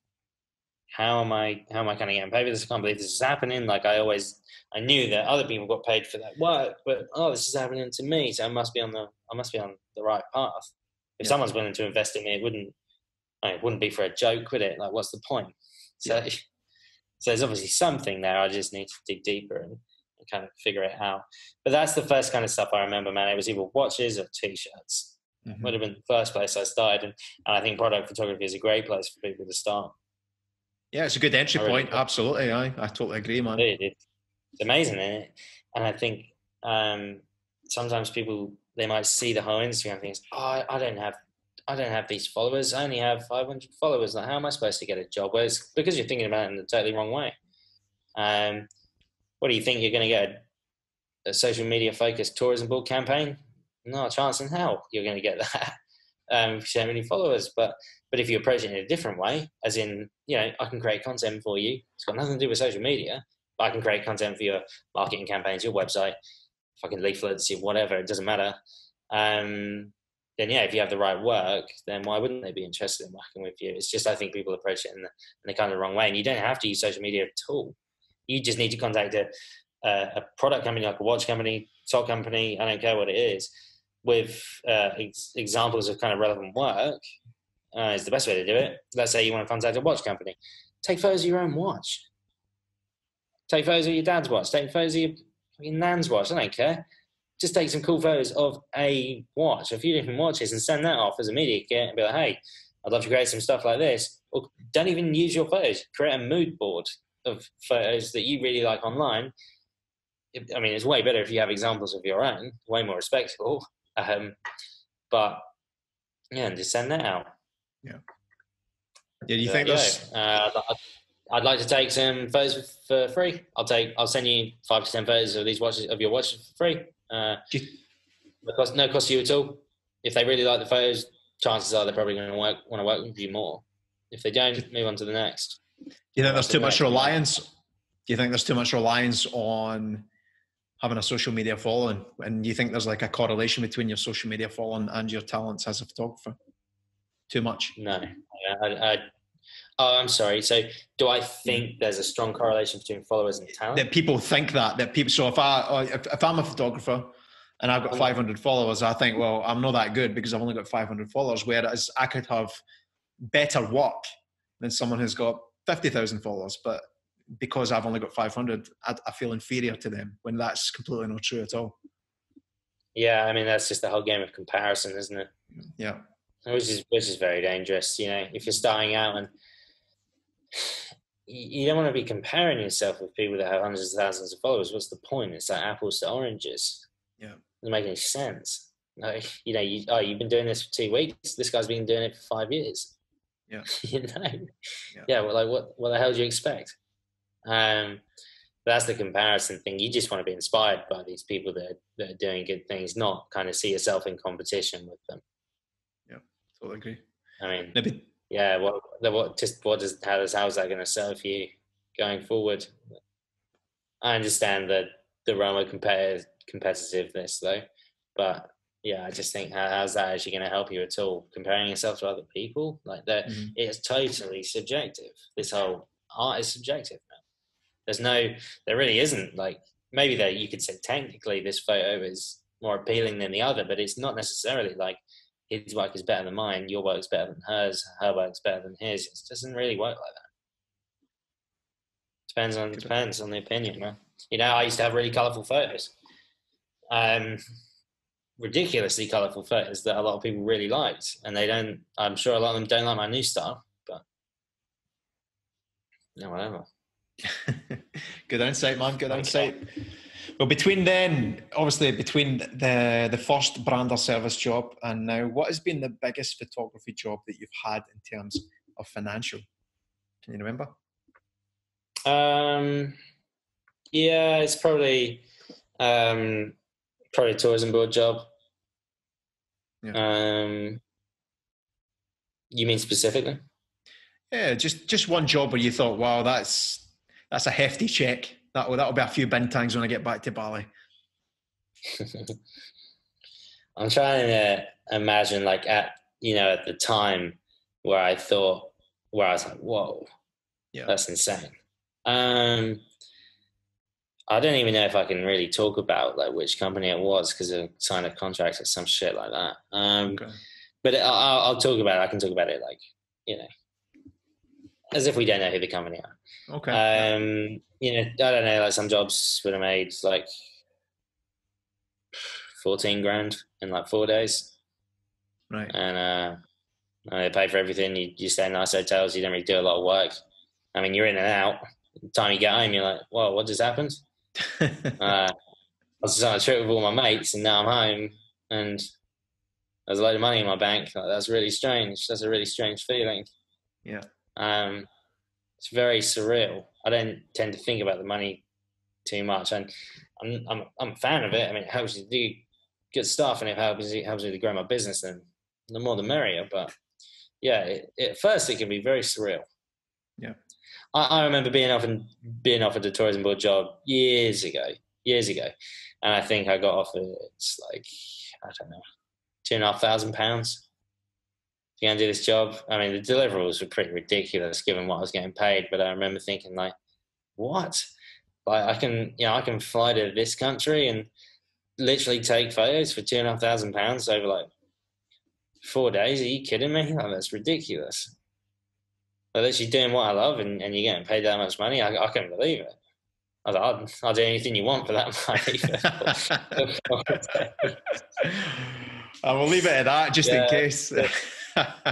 how am I kind of getting paid for this? I can't believe this is happening. Like I knew that other people got paid for that work, but this is happening to me, so I must be on the right path. If someone's willing to invest in me, it wouldn't be for a joke, would it? Like, what's the point? So there's obviously something there. I just need to dig deeper and kind of figure it out. But that's the first kind of stuff I remember, man. It was either watches or t-shirts. Would have been the first place I started, and I think product photography is a great place for people to start. Yeah, it's a good entry point. Absolutely, I totally agree, man. It's amazing, isn't it? And I think sometimes people, they might see the whole Instagram things. I don't have these followers. I only have 500 followers. Like, how am I supposed to get a job? Well, it's because you're thinking about it in the totally wrong way. What do you think? You're going to get a social media focused tourism board campaign? No, a chance in hell you're going to get that. So many followers, but if you approach it in a different way, as in, you know, I can create content for you. It's got nothing to do with social media, but I can create content for your marketing campaigns, your website, fucking leaflets, whatever. It doesn't matter. Then yeah, if you have the right work, then why wouldn't they be interested in working with you? It's just, I think people approach it in the kind of the wrong way, and you don't have to use social media at all. You just need to contact a product company, like a watch company, sock company, I don't care what it is, with examples of kind of relevant work. Is the best way to do it. Let's say you want to contact a watch company. Take photos of your own watch. Take photos of your dad's watch. Take photos of your nan's watch. I don't care. Just take some cool photos of a watch, a few different watches, and send that off as a media kit and be like, hey, I'd love to create some stuff like this. Or don't even use your photos. Create a mood board of photos that you really like online. I mean, it's way better if you have examples of your own, way more respectable. But yeah, and just send that out. Yeah. Yeah. Do you think this? I'd like to take some photos for free. I'll send you 5 to 10 photos of these watches, of your watches, for free. Because no cost you at all. If they really like the photos, chances are they're probably going to want to work with you more. If they don't, move on to the next. Do you think there's too much reliance? Do you think there's too much reliance on having a social media following? And do you think there's like a correlation between your social media following and your talents as a photographer? Too much? No. I'm sorry. So do I think there's a strong correlation between followers and talent? That people think that people, so if I'm a photographer and I've got 500 followers, I think, well, I'm not that good because I've only got 500 followers, whereas I could have better work than someone who's got 50,000 followers, but because I've only got 500, I feel inferior to them, when that's completely not true at all. Yeah, I mean, that's just the whole game of comparison, isn't it? Yeah. Which is very dangerous. You know, if you're starting out and you don't want to be comparing yourself with people that have hundreds of thousands of followers. What's the point? It's like apples to oranges. Yeah. It doesn't make any sense. Like, you know, you've been doing this for 2 weeks. This guy's been doing it for 5 years. Yeah. You know? Yeah. Well, like, what the hell do you expect? That's the comparison thing. You just want to be inspired by these people that are doing good things, not kind of see yourself in competition with them. Yeah, totally agree. I mean, maybe. Yeah. How is that going to serve you going forward? I understand the realm of competitiveness though, but yeah, I just think how's that actually going to help you at all? Comparing yourself to other people, like that, it's totally subjective. This whole art is subjective now. There really isn't, like, maybe that you could say technically this photo is more appealing than the other, but it's not necessarily like his work is better than mine, your work's better than hers, her work's better than his. It doesn't really work like that. Depends on the opinion, man. You know, I used to have really colourful photos. Ridiculously colourful photos that a lot of people really liked, and I'm sure a lot of them don't like my new style, but no, whatever. Good insight, man. Good insight. Well, between the first brand or service job and now, what has been the biggest photography job that you've had in terms of financial? Can you remember? Yeah, it's probably a tourism board job. Yeah. You mean specifically? Yeah, just one job where you thought, wow, that's a hefty check. That'll be a few bintangs when I get back to Bali. I'm trying to imagine, like, at the time where I was like, whoa, that's insane. I don't even know if I can really talk about like which company it was because I signed a contract or some shit like that. Okay. But I'll talk about it. I can talk about it like, as if we don't know who the company are. Okay. I don't know, like some jobs would have made like 14 grand in like 4 days. Right. And they pay for everything. You stay in nice hotels. You don't really do a lot of work. I mean, you're in and out. By the time you get home, you're like, whoa, what just happened? I was just on a trip with all my mates and now I'm home and there's a load of money in my bank. Like, that's really strange. That's a really strange feeling. Yeah. It's very surreal. I don't tend to think about the money too much, and I'm a fan of it. I mean, it helps you do good stuff, and it helps me to grow my business. Then the more the merrier. But yeah, at first it can be very surreal. Yeah, I remember being offered a tourism board job years ago, and I think I got offered it's like I don't know, £2,500. You're going to do this job. I mean, the deliverables were pretty ridiculous given what I was getting paid. But I remember thinking, like, what? Like, I can fly to this country and literally take photos for £2,500 over like 4 days. Are you kidding me? Like, that's ridiculous. But literally doing what I love and you're getting paid that much money. I couldn't believe it. I was like, I'll do anything you want for that money. I will leave it at that just in case.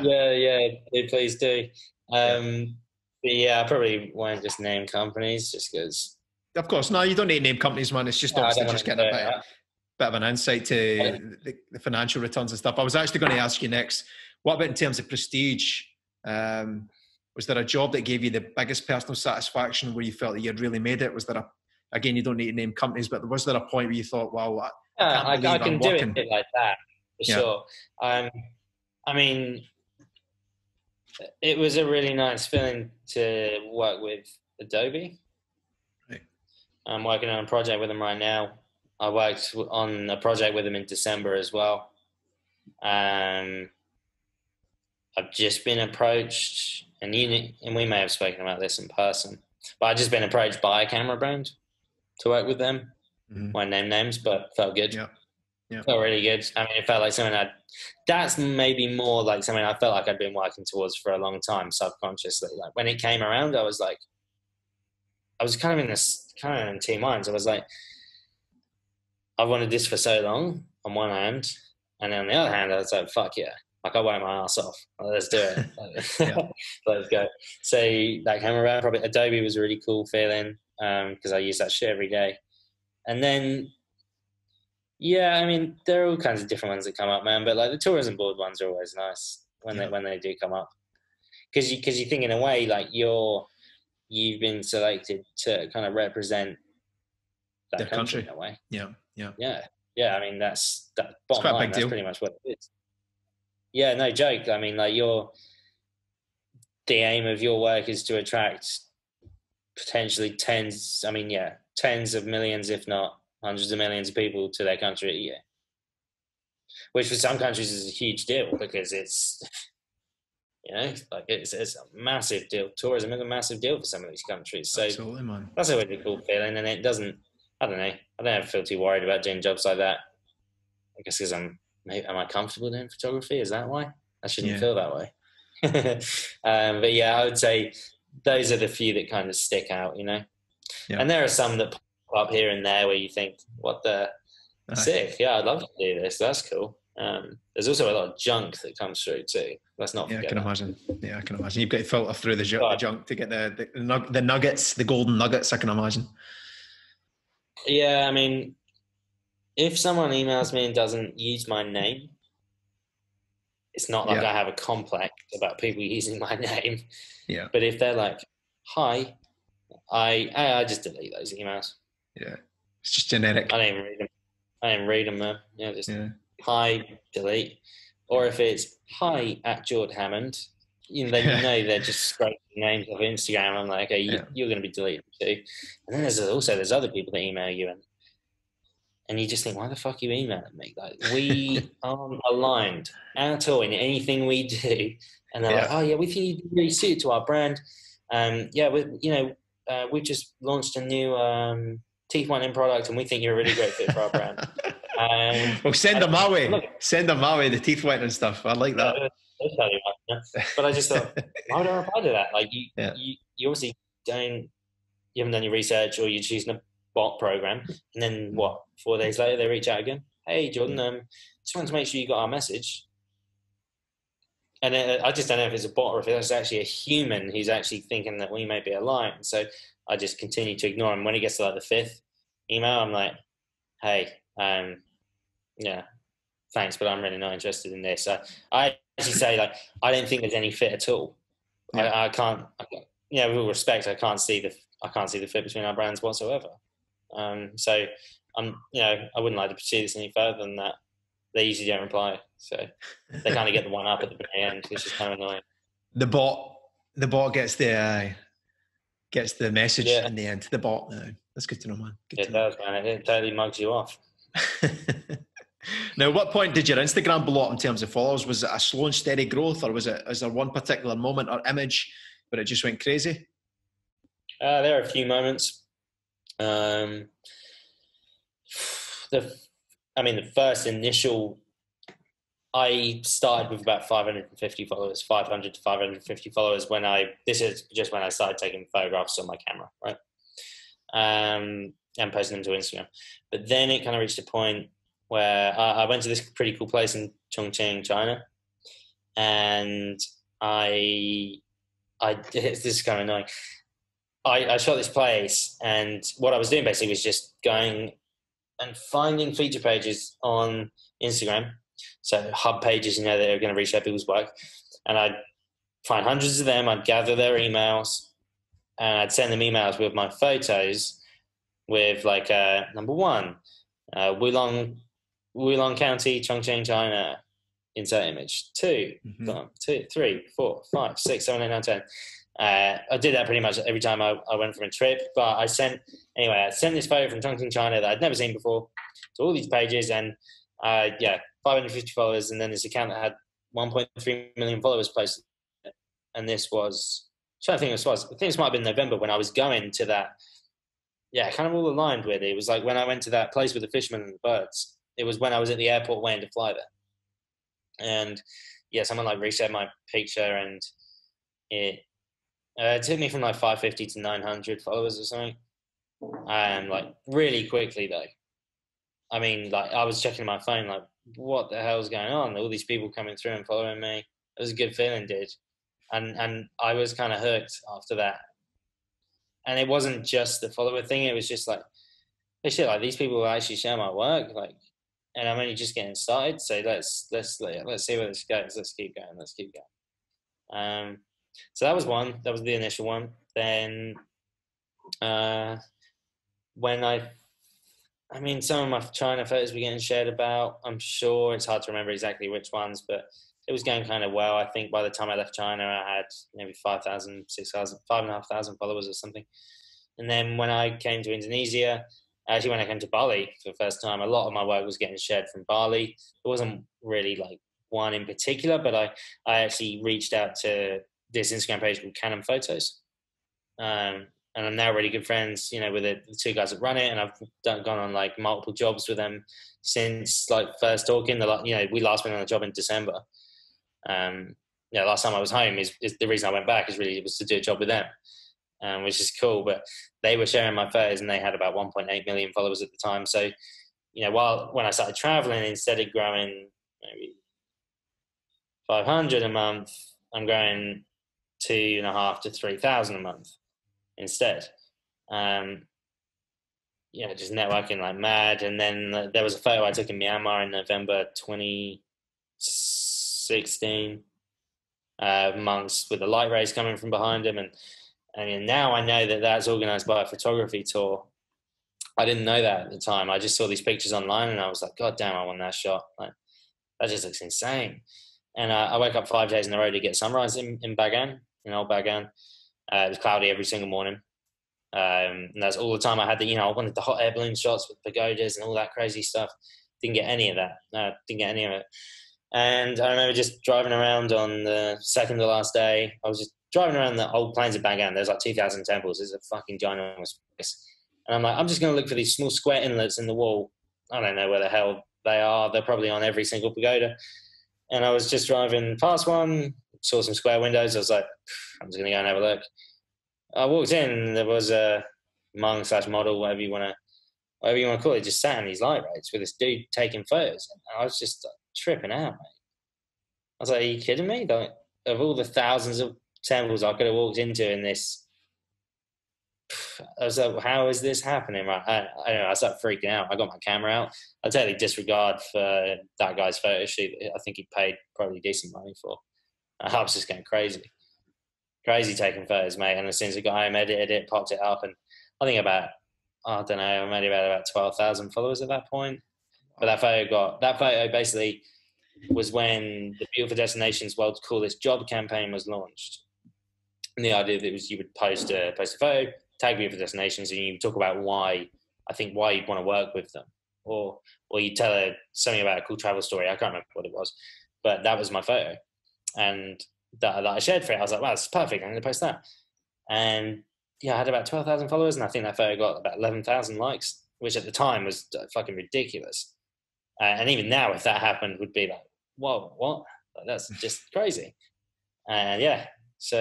Yeah, please do. But yeah, I probably won't just name companies just because. Of course, no, you don't need to name companies, man. It's just obviously just getting a bit of an insight to the financial returns and stuff. I was actually going to ask you next, what about in terms of prestige? Was there a job that gave you the biggest personal satisfaction where you felt that you'd really made it? Was there again, you don't need to name companies, but was there a point where you thought, wow, Yeah, can't believe I I'm can do working. it like that for sure. I mean, it was a really nice feeling to work with Adobe. Right. I'm working on a project with them right now. I worked on a project with them in December as well. I've just been approached, and we may have spoken about this in person, but I've just been approached by a camera brand to work with them. Mm-hmm. Won't name names, but felt good. Yeah. Felt really good. I mean, it felt like something that's maybe more like something I felt like I'd been working towards for a long time, subconsciously. Like when it came around, I was kind of in two minds. I was like, I wanted this for so long on one hand, and then on the other hand, I was like, fuck yeah. Like I work my ass off. Like, let's do it. Let's go. So that came around. Probably Adobe was a really cool feeling because I use that shit every day. And then, yeah, I mean, there are all kinds of different ones that come up, man. But like the tourism board ones are always nice when they do come up, because you think in a way like you've been selected to kind of represent that country in a way. Yeah. I mean, that's that bottom line. That's pretty much what it is. Yeah, no joke. I mean, like the aim of your work is to attract potentially tens of millions, if not hundreds of millions of people to their country a year, which for some countries is a huge deal because it's, it's a massive deal. Tourism is a massive deal for some of these countries. So absolutely, man. That's a really cool feeling, and it doesn't. I don't know. I don't ever feel too worried about doing jobs like that. I guess because am I comfortable doing photography? Is that why? I shouldn't feel that way. But yeah, I would say those are the few that kind of stick out, Yeah. And there are some that pop up here and there where you think, what the sick. Yeah, I'd love to do this. That's cool. There's also a lot of junk that comes through too. Let's not forget. I can imagine. Yeah, I can imagine. You've got to filter through the junk to get the nuggets, the golden nuggets, I can imagine. Yeah, I mean, if someone emails me and doesn't use my name, it's not like I have a complex about people using my name. Yeah. But if they're like, hi, I just delete those emails. Yeah. It's just generic. I don't even read them though. Yeah, just hi, delete. Or if it's hi at Jordan Hammond, then they're just scraping names off Instagram. I'm like, okay, you're going to be deleted too. And then there's other people that email you and you just think, why the fuck are you emailing me? Like, we aren't aligned at all in anything we do. And they're like, oh yeah, we think you're really suited to our brand. We've just launched a new teeth whitening product, and we think you're a really great fit for our brand. Well, send them my way. Send them my way, the teeth whitening stuff. I like that. But I just thought, why would I reply to that? Like, you obviously you haven't done your research, or you're choosing a bot program, and then 4 days later they reach out again. Hey, Jordan, just wanted to make sure you got our message. And I just don't know if it's a bot or if it's actually a human who's actually thinking that we may be aligned. So I just continue to ignore him. When he gets to like the fifth email, I'm like, hey, thanks, but I'm really not interested in this. I actually say, like, I don't think there's any fit at all. I can't, with all respect, I can't see the fit between our brands whatsoever. So I wouldn't like to pursue this any further than that. They usually don't reply, so they kind of get the one up at the very end, which is kind of annoying. The bot gets the message in the end. The bot, that's good to know, man. It does, man. It totally mugs you off. Now, at what point did your Instagram blow up in terms of followers? Was it a slow and steady growth, or was there one particular moment or image where it just went crazy? There are a few moments. The first initial, I started with about 550 followers, 500 to 550 followers this is just when I started taking photographs on my camera, right? And posting them to Instagram. But then it kind of reached a point where I went to this pretty cool place in Chongqing, China. And this is kind of annoying. I shot this place, and what I was doing basically was just going and finding feature pages on Instagram, so hub pages, that are going to reach out people's work, and I'd find hundreds of them. I'd gather their emails, and I'd send them emails with my photos, with like number one, Wulong Wulong County, Chongqing, China. Insert image. 2, 3, 4, 5, 6, 7, 8, 9, 10. I did that pretty much every time I went for a trip. But I sent this photo from Chongqing, China that I'd never seen before to all these pages, and 550 followers, and then this account that had 1.3 million followers posted. And this was, I think this might have been November when I was going to that. Yeah, kind of all aligned with it. It was like when I went to that place with the fishermen and the birds. It was when I was at the airport waiting to fly there. And yeah, someone like reshared my picture, and it took me from like 550 to 900 followers or something. And like really quickly though. I mean, like I was checking my phone, like what the hell's going on? All these people coming through and following me. It was a good feeling, dude. And I was kind of hooked after that. And it wasn't just the follower thing. It was just like, hey, shit, like these people will actually share my work, like, and I'm only just getting started. So let's see where this goes. Let's keep going. So that was one. That was the initial one. Then when some of my China photos were getting shared about. I'm sure it's hard to remember exactly which ones, but it was going kind of well. I think by the time I left China, I had maybe 5,000, 6,000, 5,500 followers or something. And then when I came to Indonesia, actually when I came to Bali for the first time, a lot of my work was getting shared from Bali. It wasn't really like one in particular, but I actually reached out to this Instagram page called Canon Photos. And I'm now really good friends, with the two guys that run it, and I've gone on like multiple jobs with them since like first talking. We last went on a job in December. Last time I was home is the reason I went back it was to do a job with them, which is cool. But they were sharing my photos, and they had about 1.8 million followers at the time. So, when I started traveling, instead of growing maybe 500 a month, I'm growing 2.5 to 3,000 a month instead. Just networking like mad. And then there was a photo I took in Myanmar in November 2016, monks with the light rays coming from behind him. And now I know that that's organized by a photography tour. I didn't know that at the time. I just saw these pictures online, and I was like, God damn, I want that shot. Like, that just looks insane. And I woke up 5 days in a row to get sunrise in Bagan, in old Bagan. It was cloudy every single morning. And that's all the time I had I wanted the hot air balloon shots with pagodas and all that crazy stuff. Didn't get any of that. Didn't get any of it. And I remember just driving around on the second to last day. I was just driving around the old plains of Bagan. There's like 2,000 temples. It's a fucking ginormous place. And I'm like, I'm just going to look for these small square inlets in the wall. I don't know where the hell they are. They're probably on every single pagoda. And I was just driving past one, saw some square windows. I was like, I'm just going to go and have a look. I walked in, and there was a monk / model, whatever you want to call it, just sat in these light rays with this dude taking photos. And I was just tripping out, mate. I was like, are you kidding me? Like, of all the thousands of temples I could have walked into in this, I was like, how is this happening? Right? I don't know. I started freaking out. I got my camera out. I totally disregard for that guy's photo shoot. I think he paid probably decent money for. I was just going crazy taking photos, mate. And as soon as I got home, edited it, popped it up, and I think about 12,000 followers at that point. But that photo basically was when the Beautiful Destinations World's Coolest Job campaign was launched. And the idea that was you would post a photo, tag Beautiful Destinations, and you talk about why you'd want to work with them, or you tell something about a cool travel story. I can't remember what it was, but that was my photo, and that I shared for it. I was like, wow, this is perfect. I'm going to post that. And yeah, I had about 12,000 followers, and I think that photo got about 11,000 likes, which at the time was fucking ridiculous. And even now, if that happened, would be like, whoa, what? That's just crazy. And yeah, so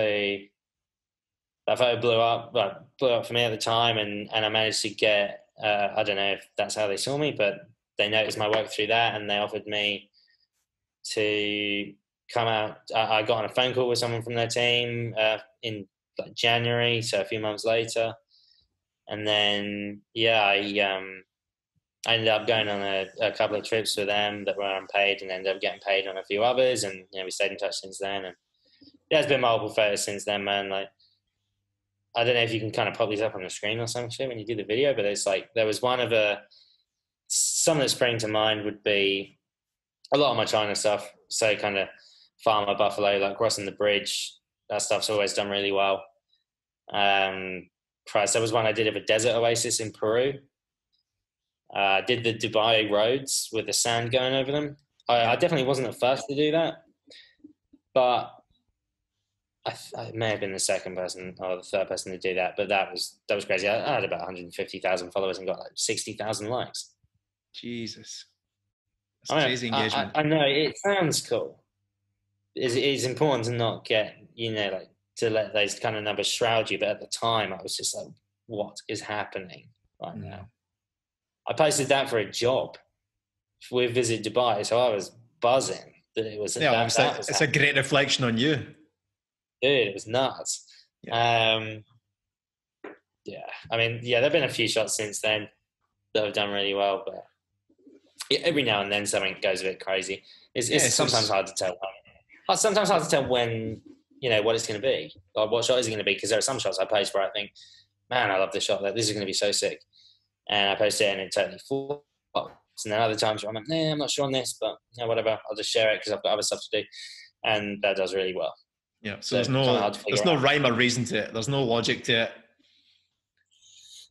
that photo blew up for me at the time, and I managed to get, I don't know if that's how they saw me, but they noticed my work through that, and they offered me to come out. I got on a phone call with someone from their team in like January, so a few months later. And then, I ended up going on a couple of trips with them that were unpaid, and ended up getting paid on a few others. And, we stayed in touch since then. And there's been multiple photos since then, man. Like, I don't know if you can kind of pop these up on the screen or some shit when you do the video, but it's like, there was one of some that spring to mind would be a lot of my China stuff. So kind of farmer buffalo, like crossing the bridge. That stuff's always done really well. Christ, there was one I did of a desert oasis in Peru. Did the Dubai roads with the sand going over them. I definitely wasn't the first to do that, but I may have been the second person or the third person to do that. But that was crazy. I had about 150,000 followers and got like 60,000 likes. Jesus, that's crazy engagement. I know it sounds cool. It's important to not get, like to let those kind of numbers shroud you. But at the time, I was just like, what is happening right now? I posted that for a job with Visit Dubai, so I was buzzing that it was. Yeah, it's a great reflection on you. Dude, it was nuts. Yeah. I mean, there've been a few shots since then that have done really well, but every now and then something goes a bit crazy. It's sometimes hard to tell. Sometimes hard to tell when, what it's going to be, or what shot is it going to be, because there are some shots I post where I think, man, I love this shot. This is going to be so sick. And I post it and it totally flops. And then other times where I'm like, nah, I'm not sure on this, but whatever. I'll just share it because I've got other stuff to do. And that does really well. Yeah, so there's no rhyme or reason to it. There's no logic to it.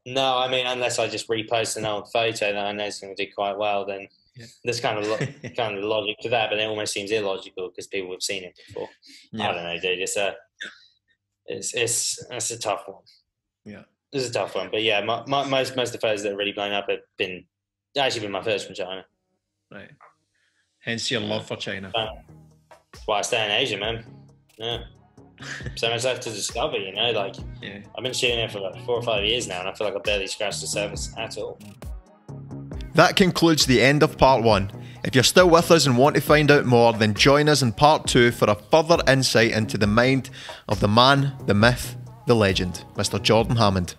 No, I mean, unless I just repost an old photo that I know is going to do quite well, then there's kind of logic to that, but it almost seems illogical because people have seen it before. Yeah. I don't know, dude. It's a tough one. Yeah. This is a tough one, but yeah, most of the photos that have really blown up have been my first from China. Right. Hence your love for China. That's why I stay in Asia, man. Yeah. So much left to discover, I've been shooting it for like 4 or 5 years now, and I feel like I barely scratched the surface at all. That concludes the end of part 1. If you're still with us and want to find out more, then join us in part 2 for a further insight into the mind of the man, the myth, the legend, Mr. Jordan Hammond.